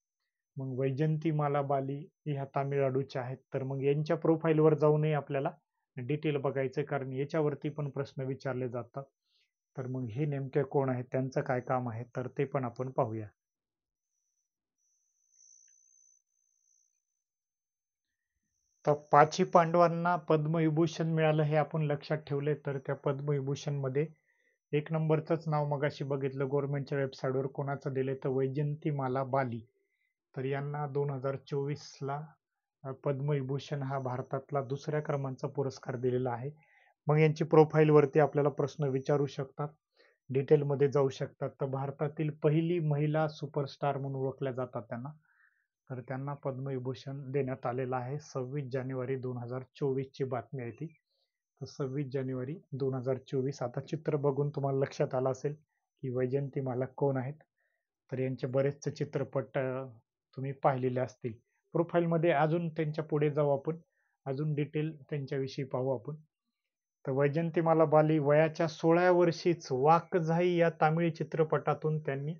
मग वैजयंतीमाला बाली ह्या तामिळनाडूच्या आहेत. तर मग यांच्या प्रोफाईलवर जाऊनही आपल्याला डिटेल बघायचं, कारण याच्यावरती पण प्रश्न विचारले जातात. तर मग हे नेमके कोण आहेत, त्यांचं काय काम आहे, तर ते पण आपण पाहूया. तर पाची पांडवांना पद्मविभूषण मिळालं हे आपण लक्षात ठेवले. तर त्या पद्मविभूषण मध्ये 1 नंबरचंच नाव मगाशी बघितलं गव्हर्नमेंटच्या वेबसाईटवर कोणाचं दिलंय, तर वैजयंतीमाला बाली. तर यांना 2024 ला पद्मविभूषण हा भारतातला 2ऱ्या क्रमांकाचा पुरस्कार दिलेला आहे. मग यांची प्रोफाईल वरती आपल्याला प्रश्न विचारू शकतात, डिटेलमध्ये जाऊ शकतात. तर भारतातील पहिली महिला सुपरस्टार म्हणून ओळखल्या जातात त्यांना. तर त्यांना पद्मविभूषण देण्यात आलेला आहे. 26 जानेवारी 2024 ची बातमी आहे ती. तर 26 जानेवारी 2024. आता चित्र बघून तुम्हाला लक्षात आलं असेल की वैजयंतीमाला कोण आहेत. तर यांचे बरेचसे चित्रपट तुम्ही पाहिलेले असतील. प्रोफाईलमध्ये अजून त्यांच्या पुढे जाऊ आपण, अजून डिटेल त्यांच्याविषयी पाहू आपण. तर वैजयंतीमाला बाली वयाच्या 16व्या वर्षीच वाकझाई या तामिळ चित्रपटातून त्यांनी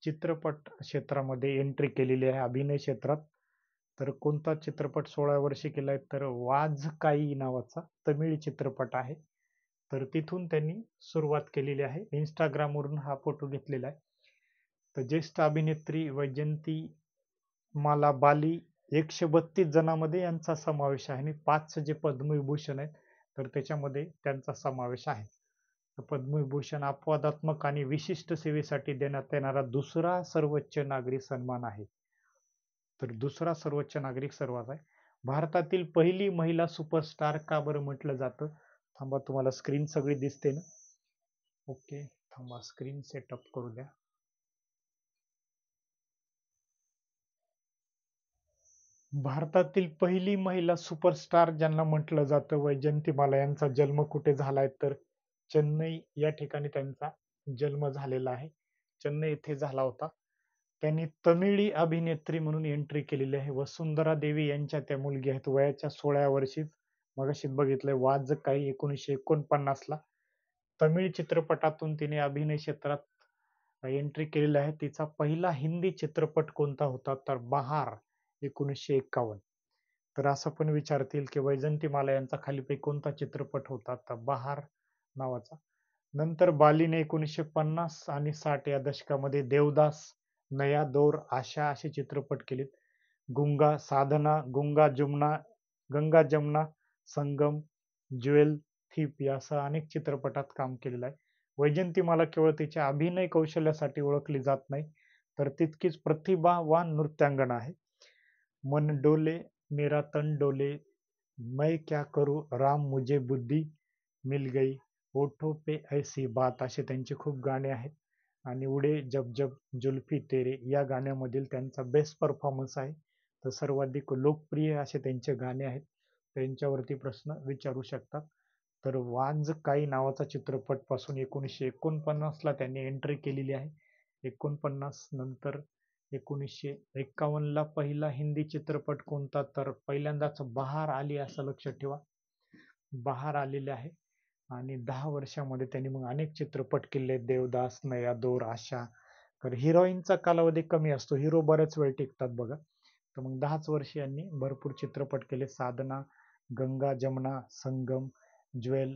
चित्रपट क्षेत्रामध्ये एंट्री केलेली आहे, अभिनय क्षेत्रात. तर कोणता चित्रपट 16व्या वर्षी केलाय, तर वाझकाई नावाचा तमिळ चित्रपट आहे. तर तिथून त्यांनी सुरुवात केलेली आहे. इंस्टाग्राम वरून हा फोटो घेतलेला आहे. तर ज्येष्ठ अभिनेत्री वैजयंती माला बाली 132 जणांमध्ये यांचा समावेश आहे आणि 5 जे पद्मविभूषण आहेत तर त्याच्यामध्ये त्यांचा समावेश आहे. पद्मविभूषण अपवादात्मक आणि विशिष्ट सेवेसाठी देण्यात येणारा दुसरा सर्वोच्च नागरी सन्मान आहे. तर दुसरा सर्वोच्च नागरिक सन्मान आहे. भारतातील पहिली महिला सुपरस्टार का बरं म्हटलं जातं? थांबा, तुम्हाला स्क्रीन सगळी दिसते ना? ओके, थांबा, स्क्रीन सेटअप करू द्या. भारतातील पहिली महिला सुपरस्टार ज्यांना म्हटलं जातं वैजयंतीमाला यांचा जन्म कुठे झालाय, तर चेन्नई या ठिकाणी त्यांचा जन्म झालेला आहे. चेन्नई येथे झाला होता. त्यांनी तमिळी अभिनेत्री म्हणून एंट्री केलेली आहे. वसुंधरा देवी यांच्या त्या मुलगी आहेत. वयाच्या 16व्या वर्षी मगाशी बघितलंय वाझकाई 1949 ला तमिळ चित्रपटातून तिने अभिनय क्षेत्रात एंट्री केलेली आहे. तिचा पहिला हिंदी चित्रपट कोणता होता, तर बहार 1951. तर असं पण विचारतील की वैजयंतीमाला यांचा खालीपैकी कोणता चित्रपट होता, तर बहार नावाचा. नंतर बालीने 1950 आणि 60 या दशकामध्ये देवदास, नया दौर, आशा असे चित्रपट केलेत. गुंगा, साधना, गंगा जमुना, संगम, ज्वेल, थीप यासह अनेक चित्रपटात काम केलेलं आहे. वैजयंतीमाला केवळ तिच्या अभिनय कौशल्यासाठी ओळखली जात नाही, तर तितकीच प्रतिभावान नृत्यांगना आहे. मन डोले, मेरा तन डोले, मैं क्या करू, राम मुझे बुद्धी मिल गई, होठों पे ऐसी बात असे त्यांचे खूप गाणे आहेत. आणि उडे जब जब जुल्फी तेरे या गाण्यामधील त्यांचा बेस्ट परफॉर्मन्स आहे. तर सर्वाधिक लोकप्रिय असे त्यांचे गाणे आहेत. त्यांच्यावरती प्रश्न विचारू शकतात. तर वाझकाई नावाचा चित्रपट पासून 1949 ला त्यांनी एंट्री केलेली आहे. 49 नंतर 1951 ला पहिला हिंदी चित्रपट कोणता, तर पहिल्यांदाच बहार आली असं लक्षात ठेवा. बहार आलेले आहे. आणि 10 वर्षामध्ये त्यांनी मग अनेक चित्रपट केले, देवदास, नया दौर, आशा. तर हिरोईनचा कालावधी कमी असतो, हिरो बरेच वेळ टिकतात बघा. तर मग 10च वर्ष यांनी भरपूर चित्रपट केले. साधना, गंगा जमुना, संगम, ज्वेल,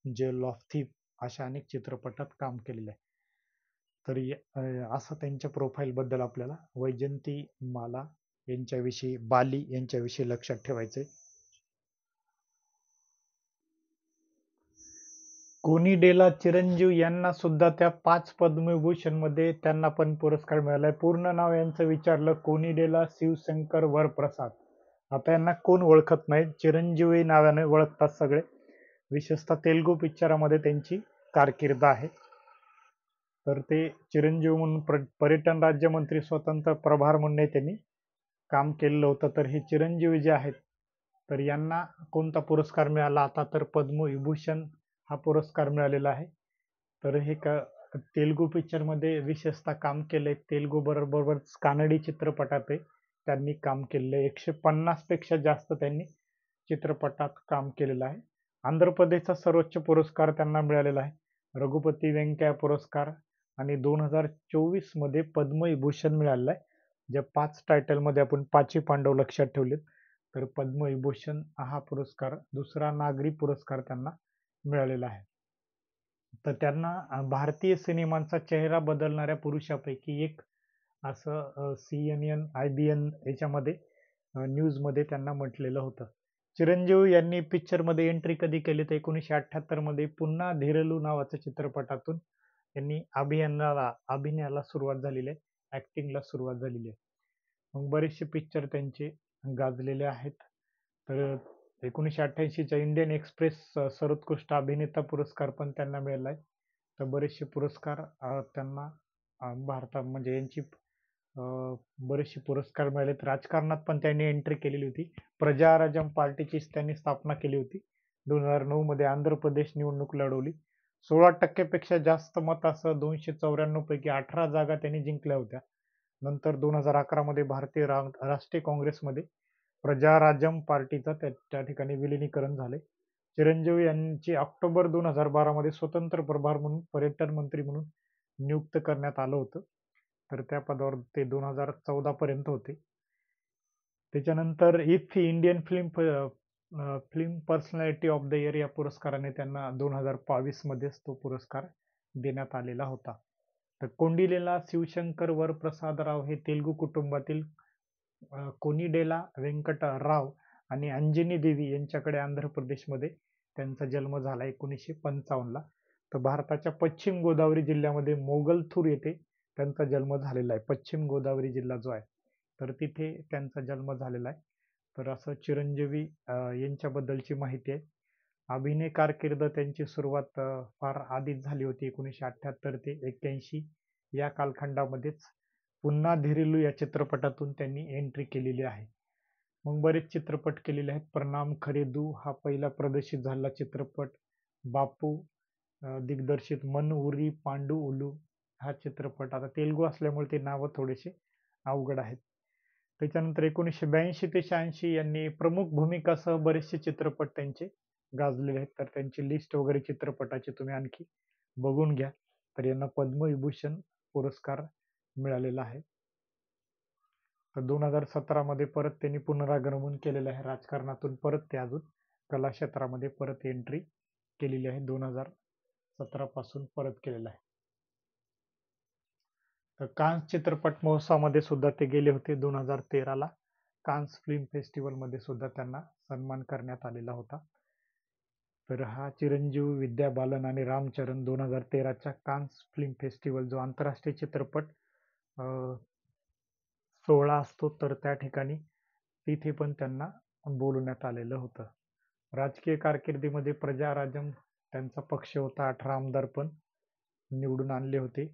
जेल ऑफ थीप अशा अनेक चित्रपटात काम केलेलं आहे. तर असं त्यांच्या प्रोफाईल बद्दल आपल्याला वैजयंती माला यांच्याविषयी, बाली यांच्याविषयी लक्षात ठेवायचंय. कोनिडेला चिरंजीव यांना सुद्धा त्या 5 पद्मविभूषण मध्ये त्यांना पण पुरस्कार मिळालाय. पूर्ण नाव यांचं विचारलं, कोनिडेला शिवशंकर वरप्रसाद. आता यांना कोण ओळखत नाही, चिरंजीवी नावाने ओळखतात सगळे. विशेषतः तेलुगू पिक्चरामध्ये त्यांची कारकीर्द आहे. तर ते चिरंजीव म्हणून पर्यटन राज्यमंत्री स्वतंत्र प्रभार म्हणून त्यांनी काम केलेलं होतं. तर हे चिरंजीवी जे आहेत तर यांना कोणता पुरस्कार मिळाला आता, तर पद्मविभूषण हा पुरस्कार मिळालेला आहे. तर हे तेलुगू पिक्चर मध्ये विशेषतः काम केलंय. तेलुगू बरोबर कानडी चित्रपटात त्यांनी काम केलेलं आहे. 150 पेक्षा जास्त त्यांनी चित्रपटात काम केलेलं आहे. आंध्र प्रदेशचा सर्वोच्च पुरस्कार त्यांना मिळालेला आहे, रघुपती वेंकय्या पुरस्कार. आणि 2024 मध्ये पद्मविभूषण मिळालेला आहे. ज्या 5 टायटल मध्ये आपण 5ही पांडव लक्षात ठेवलेत, तर पद्मविभूषण हा पुरस्कार दुसरा नागरी पुरस्कार त्यांना मिळालेला आहे. तर त्यांना भारतीय सिनेमांचा चेहरा बदलणाऱ्या पुरुषापैकी एक असं CNN, IBN याच्यामध्ये न्यूज मध्ये त्यांना म्हटलेलं होतं. चिरंजीव यांनी पिक्चर मध्ये एंट्री कधी केली, तर 1978 मध्ये पुन्हा धीरलू नावाच्या चित्रपटातून त्यांनी अभिनयाला सुरुवात झालेली आहे, ऍक्टिंगला सुरुवात झालेली आहे. मग बरेचसे पिक्चर त्यांचे गाजलेले आहेत. तर 1988च्या इंडियन एक्सप्रेस सर्वोत्कृष्ट अभिनेता पुरस्कार पण त्यांना मिळाला आहे. तर बरेचसे पुरस्कार त्यांना भारतात म्हणजे यांची बरेचसे पुरस्कार मिळालेत. राजकारणात पण त्यांनी एंट्री केलेली होती. प्रजाराज्यम पार्टीची त्यांनी स्थापना केली होती. 2009 मध्ये आंध्र प्रदेश निवडणूक लढवली. 16% पेक्षा जास्त मत असं 294 पैकी 18 जागा त्यांनी जिंकल्या होत्या. नंतर 2011 मध्ये भारतीय राष्ट्रीय काँग्रेसमध्ये प्रजाराज्यम पार्टीचा त्या ठिकाणी विलिनीकरण झाले. चिरंजीवी यांची ऑक्टोबर 2012 मध्ये स्वतंत्र प्रभार म्हणून पर्यटन मंत्री म्हणून नियुक्त करण्यात आलं होतं. तर त्या पदावर ते 2014 पर्यंत होते. त्याच्यानंतर IFFI Indian film personality of the year या पुरस्काराने त्यांना 2022 मध्येच तो पुरस्कार देण्यात आलेला होता. तर कोंडिलेला शिवशंकर वरप्रसाद राव हे तेलुगू कुटुंबातील कोनिडेला व्यंकट राव आणि अंजनी देवी यांच्याकडे आंध्र प्रदेशमध्ये त्यांचा जन्म झाला 1955 ला. तर भारताच्या पश्चिम गोदावरी जिल्ह्यामध्ये मोगलथूर येथे त्यांचा जन्म झालेला आहे. पश्चिम गोदावरी जिल्हा जो आहे तर तिथे त्यांचा जन्म झालेला आहे. तर असं चिरंजीवी यांच्याबद्दलची माहिती आहे. अभिनय कारकीर्द त्यांची सुरुवात फार आधीच झाली होती. 1978 ते 81 या कालखंडामध्येच पुन्हा धिरिलू या चित्रपटातून त्यांनी एंट्री केलेली आहे. मग बरेच चित्रपट केलेले आहेत. प्रणाम खरेदू हा पहिला प्रदर्शित झालेला चित्रपट. बापू दिग्दर्शित मन उरी पांडू उलू हा चित्रपट. आता तेलुगू असल्यामुळे ते नावं थोडेसे अवघड आहेत. त्याच्यानंतर 1982 ते 86 यांनी प्रमुख भूमिकासह बरेचसे चित्रपट त्यांचे गाजलेले आहेत. तर त्यांची लिस्ट वगैरे चित्रपटाची तुम्ही आणखी बघून घ्या. तर यांना पद्मविभूषण पुरस्कार मिळालेला आहे. तर 2017 मध्ये परत त्यांनी पुनरागमन केलेलं आहे राजकारणातून. परत ते अजून कला क्षेत्रामध्ये परत एंट्री केलेली आहे. 2017 पासून परत केलेलं आहे. तर कान्स चित्रपट महोत्सवामध्ये सुद्धा ते गेले होते. 2013 ला कान्स फिल्म फेस्टिवल मध्ये सुद्धा त्यांना सन्मान करण्यात आलेला होता. तर हा चिरंजीव, विद्या बालन आणि रामचरण 2013च्या कान्स फिल्म फेस्टिवल जो आंतरराष्ट्रीय चित्रपट सोहळा असतो तर त्या ठिकाणी तिथे पण त्यांना बोलवण्यात आलेलं होतं. राजकीय कारकिर्दीमध्ये प्रजाराज्यम त्यांचा पक्ष होता. 18 आमदार पण निवडून आणले होते.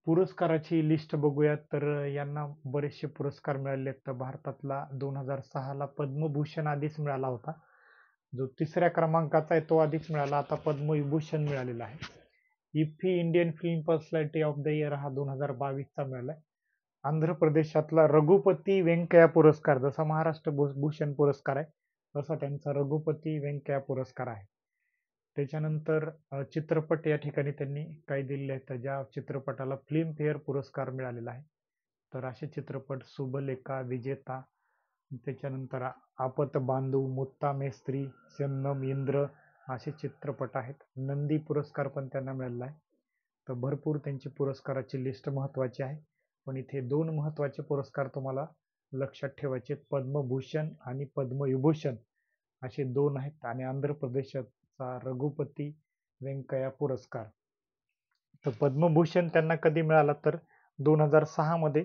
पुरस्काराची लिस्ट बघूयात तर यांना बरेचसे पुरस्कार मिळाले आहेत. तर भारतातला 2006 ला पद्मभूषण आधीच मिळाला होता. जो 3ऱ्या क्रमांकाचा आहे तो आधीच मिळाला. आता पद्मविभूषण मिळालेला आहे. IFFI Indian film personality of the year हा 2022 चा मिळालाय. आंध्र प्रदेशातला रघुपती व्यंकय्या पुरस्कार, जसा महाराष्ट्र भूषण पुरस्कार आहे तसा त्यांचा रघुपती व्यंकय्या पुरस्कार आहे. त्याच्यानंतर चित्रपट या ठिकाणी त्यांनी काही दिलेले आहेत. ज्या चित्रपटाला फिल्म फेअर पुरस्कार मिळालेला आहे तर असे चित्रपट शुभलेखा, विजेता, त्याच्यानंतर आपत बांधू, मुत्ता मेस्त्री, सन्नम, इंद्र असे चित्रपट आहेत. नंदी पुरस्कार पण त्यांना मिळालेला आहे. तर भरपूर त्यांची पुरस्काराची लिस्ट महत्वाची आहे. पण इथे 2 महत्वाचे पुरस्कार तुम्हाला लक्षात ठेवायचे. पद्मभूषण आणि पद्मविभूषण असे 2 आहेत. आणि आंध्र प्रदेशाचा रघुपती व्यंकय्या पुरस्कार. तर पद्मभूषण त्यांना कधी मिळाला तर 2006 मध्ये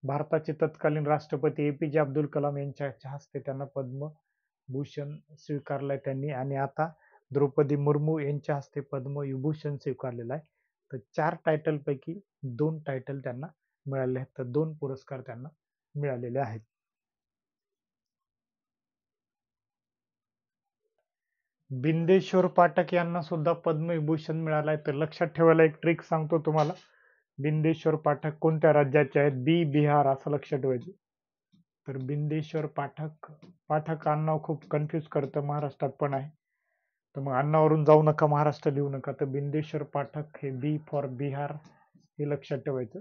भारताचे तत्कालीन राष्ट्रपती APJ अब्दुल कलाम यांच्या हस्ते त्यांना पद्मभूषण स्वीकारलाय त्यांनी. आणि आता द्रौपदी मुर्मू यांच्या हस्ते पद्मविभूषण स्वीकारलेला आहे. तर 4 टायटल पैकी 2 टायटल त्यांना मिळाले आहेत. तर 2 पुरस्कार त्यांना मिळालेले आहेत. बिंदेश्वर पाठक यांना सुद्धा पद्मविभूषण मिळालाय. तर लक्षात ठेवायला एक ट्रिक सांगतो तुम्हाला. बिंदेश्वर पाठक कोणत्या राज्याचे आहेत? बिहार असं लक्षात ठेवायचं. तर बिंदेश्वर पाठक आडनाव खूप कन्फ्युज करतं. महाराष्ट्रात पण आहे. तर मग आडनावावरून जाऊ नका, महाराष्ट्र लिहू नका. तर बिंदेश्वर पाठक हे बी फॉर बिहार हे लक्षात ठेवायचं.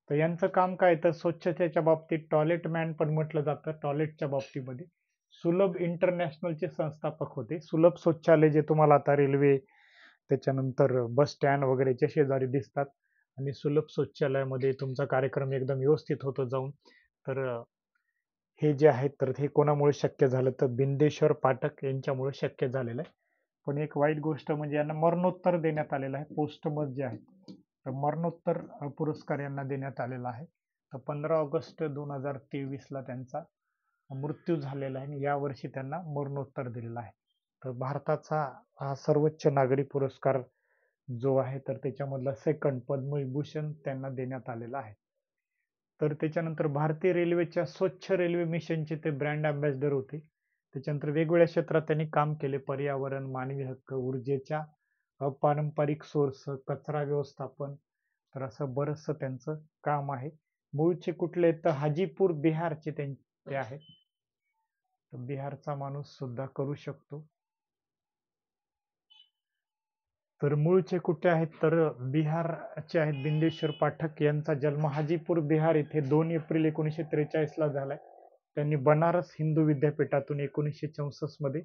तर यांचं काम काय तर स्वच्छतेच्या बाबतीत टॉयलेट मॅन पण म्हटलं जातं. टॉयलेटच्या बाबतीमध्ये सुलभ इंटरनॅशनलचे संस्थापक होते. सुलभ शौचालय जे तुम्हाला आता रेल्वे त्याच्यानंतर बस स्टँड वगैरेच्या शेजारी दिसतात आणि सुलभ शौचालयामध्ये तुमचा कार्यक्रम एकदम व्यवस्थित होतो जाऊन. तर हे जे आहेत तर हे कोणामुळे शक्य झालं तर बिंदेश्वर पाठक यांच्यामुळे शक्य झालेलं आहे. पण एक वाईट गोष्ट म्हणजे यांना मरणोत्तर देण्यात आलेलं आहे. पोस्टमस जे आहेत तर मरणोत्तर पुरस्कार यांना देण्यात आलेला आहे. तर 15 ऑगस्ट 2023 ला त्यांचा मृत्यू झालेला आहे. या वर्षी त्यांना मरणोत्तर दिलेला आहे. तर भारताचा हा सर्वोच्च नागरी पुरस्कार जो आहे तर त्याच्यामधला सेकंड पद्मविभूषण त्यांना देण्यात आलेला आहे. तर त्याच्यानंतर भारतीय रेल्वेच्या स्वच्छ रेल्वे मिशनचे ते ब्रँड अँबॅसिडर होते. त्याच्यानंतर वेगवेगळ्या क्षेत्रात त्यांनी काम केले. पर्यावरण, मानवी हक्क, ऊर्जेच्या अपारंपरिक सोर्स, कचरा व्यवस्थापन, तर असं बरंचसं त्यांचं काम आहे. मूळचे कुठले तर हाजीपूर बिहारचे ते आहेत. तर बिहारचा माणूस सुद्धा करू शकतो. तर मूळचे कुठे आहेत तर बिहारचे आहेत. बिंदेश्वर पाठक यांचा जन्म हाजीपूर बिहार येथे 2 एप्रिल 1943 ला झालाय. त्यांनी बनारस हिंदू विद्यापीठातून 1964 मध्ये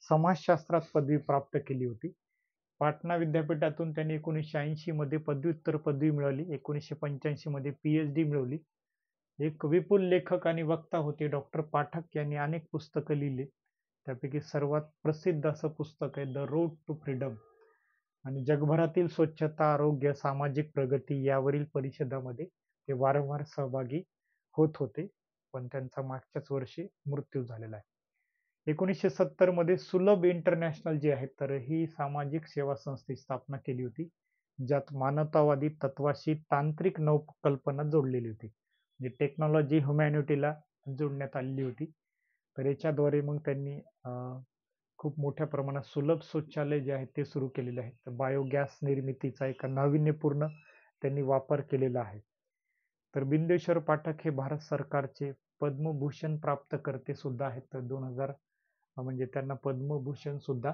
समाजशास्त्रात पदवी प्राप्त केली होती. पाटणा विद्यापीठातून त्यांनी 1980 मध्ये पदव्युत्तर पदवी मिळवली. 1985 मध्ये PhD मिळवली. एक विपुल लेखक आणि वक्ता होते डॉक्टर पाठक यांनी अनेक पुस्तकं लिहिली. त्यापैकी सर्वात प्रसिद्ध असं पुस्तक आहे द रोड टू फ्रीडम. आणि जगभरातील स्वच्छता, आरोग्य, सामाजिक प्रगती यावरील परिषदामध्ये ते वारंवार सहभागी होत होते. पण त्यांचा मागच्याच वर्षी मृत्यू झालेला आहे. 1970 मध्ये सुलभ इंटरनॅशनल जे आहे तर ही सामाजिक सेवा संस्थेची स्थापना केली होती, ज्यात मानवतावादी तत्वाशी तांत्रिक नवकल्पना जोडलेली होती. म्हणजे टेक्नॉलॉजी ह्युमॅनिटीला जोडण्यात आलेली होती. तर याच्याद्वारे मग त्यांनी खूप मोठ्या प्रमाणात सुलभ शौचालय जे आहेत ते सुरू केलेले आहेत. तर बायोगॅस निर्मितीचा एक नाविन्यपूर्ण त्यांनी वापर केलेला आहे. तर बिंदेश्वर पाठक हे भारत सरकारचे पद्मभूषण प्राप्तकर्ते सुद्धा आहेत. तर 2000 म्हणजे त्यांना पद्मभूषण सुद्धा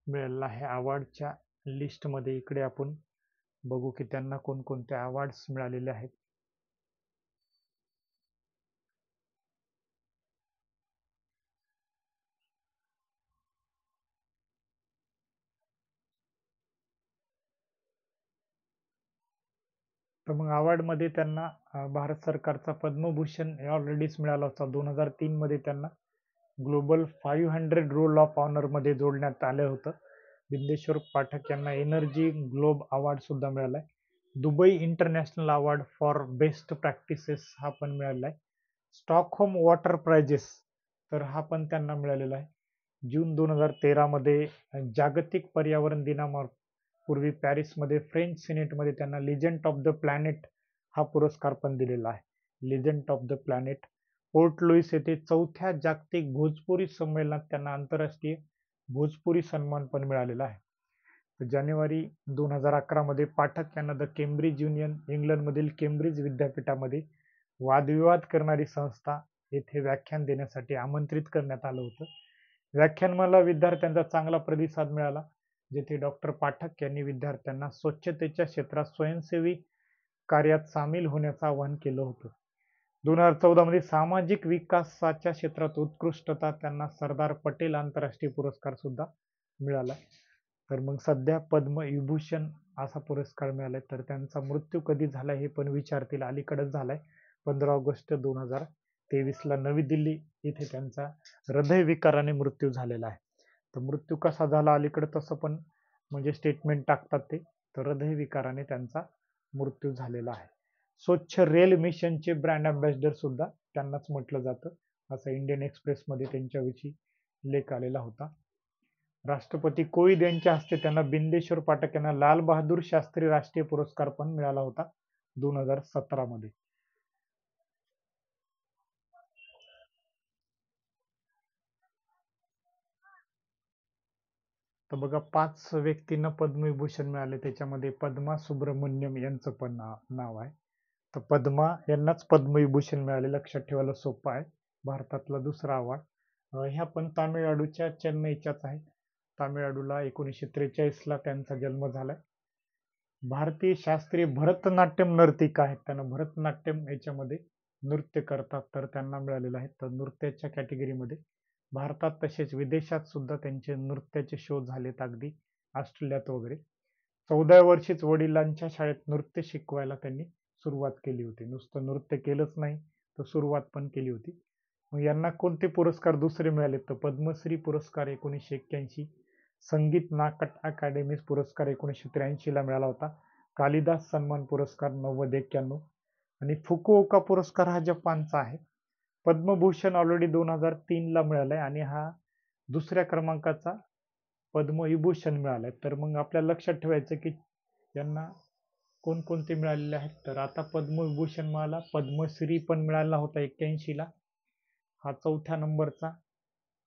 मिळालेलं आहे. अवॉर्डच्या लिस्टमध्ये इकडे आपण बघू की त्यांना कोणकोणते अवॉर्ड्स मिळालेले आहेत. तर मग अवॉर्ड मध्ये त्यांना भारत सरकारचा पद्मभूषण ऑलरेडीच मिळाला होता. 2003 मध्ये त्यांना ग्लोबल 500 रोल ऑफ ऑनर मध्ये जोडण्यात आलं होतं. बिंदेश्वर पाठक यांना एनर्जी ग्लोब अवॉर्ड सुद्धा मिळालाय. Dubai international award for best practices हा पण मिळाला आहे. स्टॉकहोम वॉटर प्राइजेस तर हा पण त्यांना मिळालेला आहे. जून 2013 मध्ये जागतिक पर्यावरण दिनापूर्वी पॅरिसमध्ये फ्रेंच सिनेटमध्ये त्यांना लिजंड ऑफ द प्लॅनेट हा पुरस्कार पण दिलेला आहे. Legend of the planet. Port Louis येथे 4थ्या जागतिक भोजपुरी संमेलनात त्यांना आंतरराष्ट्रीय भोजपुरी सन्मान पण मिळालेला आहे. तर जानेवारी 2011 मध्ये पाठक यांना द केम्ब्रिज युनियन इंग्लंडमधील केम्ब्रिज विद्यापीठामध्ये वादविवाद करणारी संस्था येथे व्याख्यान देण्यासाठी आमंत्रित करण्यात आलं होतं. व्याख्यानमाला विद्यार्थ्यांचा चांगला प्रतिसाद मिळाला, जेथे डॉक्टर पाठक यांनी विद्यार्थ्यांना स्वच्छतेच्या क्षेत्रात स्वयंसेवी कार्यात सामील होण्याचं आवाहन केलं होतं. 2014 मध्ये सामाजिक विकासाच्या क्षेत्रात उत्कृष्टता त्यांना सरदार पटेल आंतरराष्ट्रीय पुरस्कार सुद्धा मिळाला. तर मग सध्या पद्मविभूषण असा पुरस्कार मिळालाय. तर त्यांचा मृत्यू कधी झालाय हे पण विचारतील. अलीकडेच झालाय 15 ऑगस्ट 2023 ला नवी दिल्ली येथे त्यांचा हृदयविकाराने मृत्यू झालेला आहे. तर मृत्यू कसा झाला अलीकडे तसं पण म्हणजे स्टेटमेंट टाकतात ते. तर हृदयविकाराने त्यांचा मृत्यू झालेला आहे. स्वच्छ रेल मिशनचे ब्रँड अँबॅसिडर सुद्धा त्यांनाच म्हटलं जातं, असं इंडियन एक्सप्रेस मध्ये त्यांच्याविषयी लेख आलेला होता. राष्ट्रपती कोविंद यांच्या हस्ते त्यांना बिंदेश्वर पाठक यांना लाल बहादूर शास्त्री राष्ट्रीय पुरस्कार पण मिळाला होता 2017 मध्ये. तर बघा 5 व्यक्तींना पद्मविभूषण मिळाले. त्याच्यामध्ये पद्मा सुब्रमण्यम यांचं पण नाव आहे. तर पद्मा यांनाच पद्मविभूषण मिळाले. लक्षात ठेवायला सोपं आहे. भारतातला दुसरा अवॉर्ड. ह्या पण तामिळनाडूच्या चेन्नईच्याच आहे. तामिळनाडूला 1943 ला त्यांचा जन्म झालाय. भारतीय शास्त्रीय भरतनाट्यम नर्तिका आहेत. त्यांना भरतनाट्यम याच्यामध्ये नृत्य करतात तर त्यांना मिळालेलं आहे. तर नृत्याच्या कॅटेगरीमध्ये भारतात तसेच विदेशात सुद्धा त्यांचे नृत्याचे शो झालेत, अगदी ऑस्ट्रेलियात वगैरे. 14 वर्षीच वडिलांच्या शाळेत नृत्य शिकवायला त्यांनी सुरुवात केली होती. नुसतं नृत्य केलंच नाही तर सुरुवात पण केली होती. मग यांना कोणते पुरस्कार दुसरे मिळाले तर पद्मश्री पुरस्कार 1981, संगीत नाटक अकादमी पुरस्कार 1983 ला मिळाला होता, कालिदास सन्मान पुरस्कार 90-91 आणि फुकुओका पुरस्कार हा जपानचा आहे. पद्मभूषण ऑलरेडी 2003 ला मिळालाय आणि हा दुसऱ्या क्रमांकाचा पद्मविभूषण मिळालाय. तर मग आपल्याला लक्षात ठेवायचं की यांना कोणकोणते मिळालेले आहेत. तर आता पद्मविभूषण मिळाला, पद्मश्री पण मिळाला होता 81 ला, हा 4थ्या नंबरचा,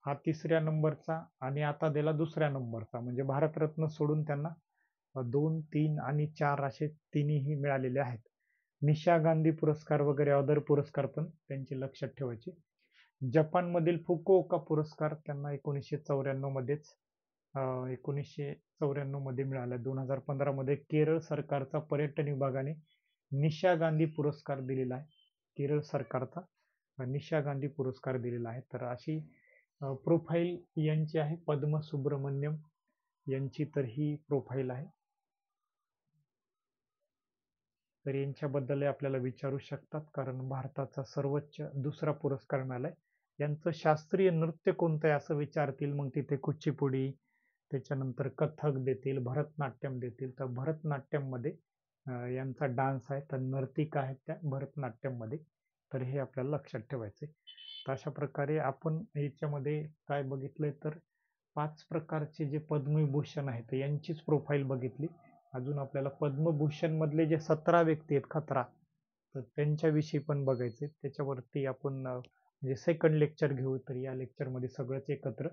हा 3ऱ्या नंबरचा आणि आता दिला 2ऱ्या नंबरचा. म्हणजे भारतरत्न सोडून त्यांना 2, 3 आणि 4 असे तिन्ही मिळालेले आहेत. निशा गांधी पुरस्कार वगैरे अदर पुरस्कार पण त्यांचे लक्षात ठेवायचे. जपानमधील फुकुओका पुरस्कार त्यांना 1994 मध्येच 1994 मध्ये मिळाला. 2015 मध्ये केरळ सरकारचा पर्यटन विभागाने निशा गांधी पुरस्कार दिलेला आहे. केरळ सरकारचा निशा गांधी पुरस्कार दिलेला आहे. तर अशी प्रोफाईल यांची आहे. पद्म सुब्रमण्यम यांची तर ही प्रोफाईल आहे. तर यांच्याबद्दल आपल्याला विचारू शकतात, कारण भारताचा सर्वोच्च दुसरा पुरस्कार मिळालाय. यांचं शास्त्रीय नृत्य कोणतं आहे असं विचारतील, मग तिथे कुचिपुडी, त्याच्यानंतर कथक देतील, भरतनाट्यम देतील. तर भरतनाट्यम मध्ये यांचा डान्स आहे, तर नर्तिका आहेत त्या भरतनाट्यम मध्ये. तर हे आपल्याला लक्षात ठेवायचे. तर अशा प्रकारे आपण याच्यामध्ये काय बघितलंय, तर 5 प्रकारचे जे पद्मविभूषण आहेत यांचीच प्रोफाईल बघितली. अजून आपल्याला पद्मभूषण मधले जे 17 व्यक्ती आहेत खतरा, तर त्यांच्याविषयी पण बघायचे. त्याच्यावरती आपण म्हणजे सेकंड लेक्चर घेऊ. तर या लेक्चर मध्ये सगळंच एकत्र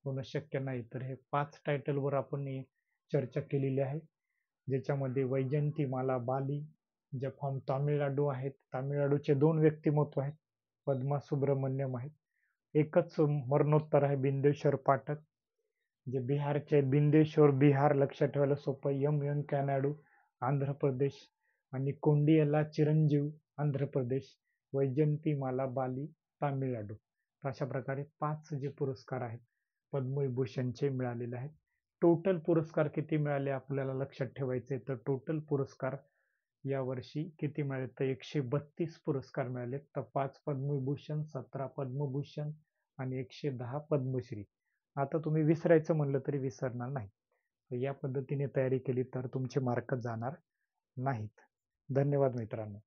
होणं शक्य नाही. तर हे 5 टायटल वर आपण चर्चा केलेली आहे, ज्याच्यामध्ये वैजयंतीमाला बाली, ज्या फ्रॉम तामिळनाडू आहेत. तामिळनाडूचे 2 व्यक्तिमत्व आहेत, पद्मा सुब्रमण्यम आहेत. एकच मरणोत्तर आहे, बिंदेश्वर पाठक. जे बिहारचे बिंदेश्वर बिहार लक्षात ठेवायला सोपं. व्यंकय्या नायडू आंध्र प्रदेश, आणि कोंडियाला चिरंजीव आंध्र प्रदेश, वैजयंतीमाला बाली तामिळनाडू. अशा प्रकारे 5 जे पुरस्कार आहेत पद्मविभूषणचे मिळालेले आहेत. टोटल पुरस्कार किती मिळाले आपल्याला लक्षात ठेवायचे. तर टोटल पुरस्कार या वर्षी किती मिळाले, तर 132 पुरस्कार मिळाले. तर 5 पद्मविभूषण, 17 पद्मभूषण आणि 110 पद्मश्री. आता तुम्ही विसरायचं म्हणलं तरी विसरणार नाही. तर या पद्धतीने तयारी केली तर तुमचे मार्क जाणार नाहीत. धन्यवाद मित्रांनो.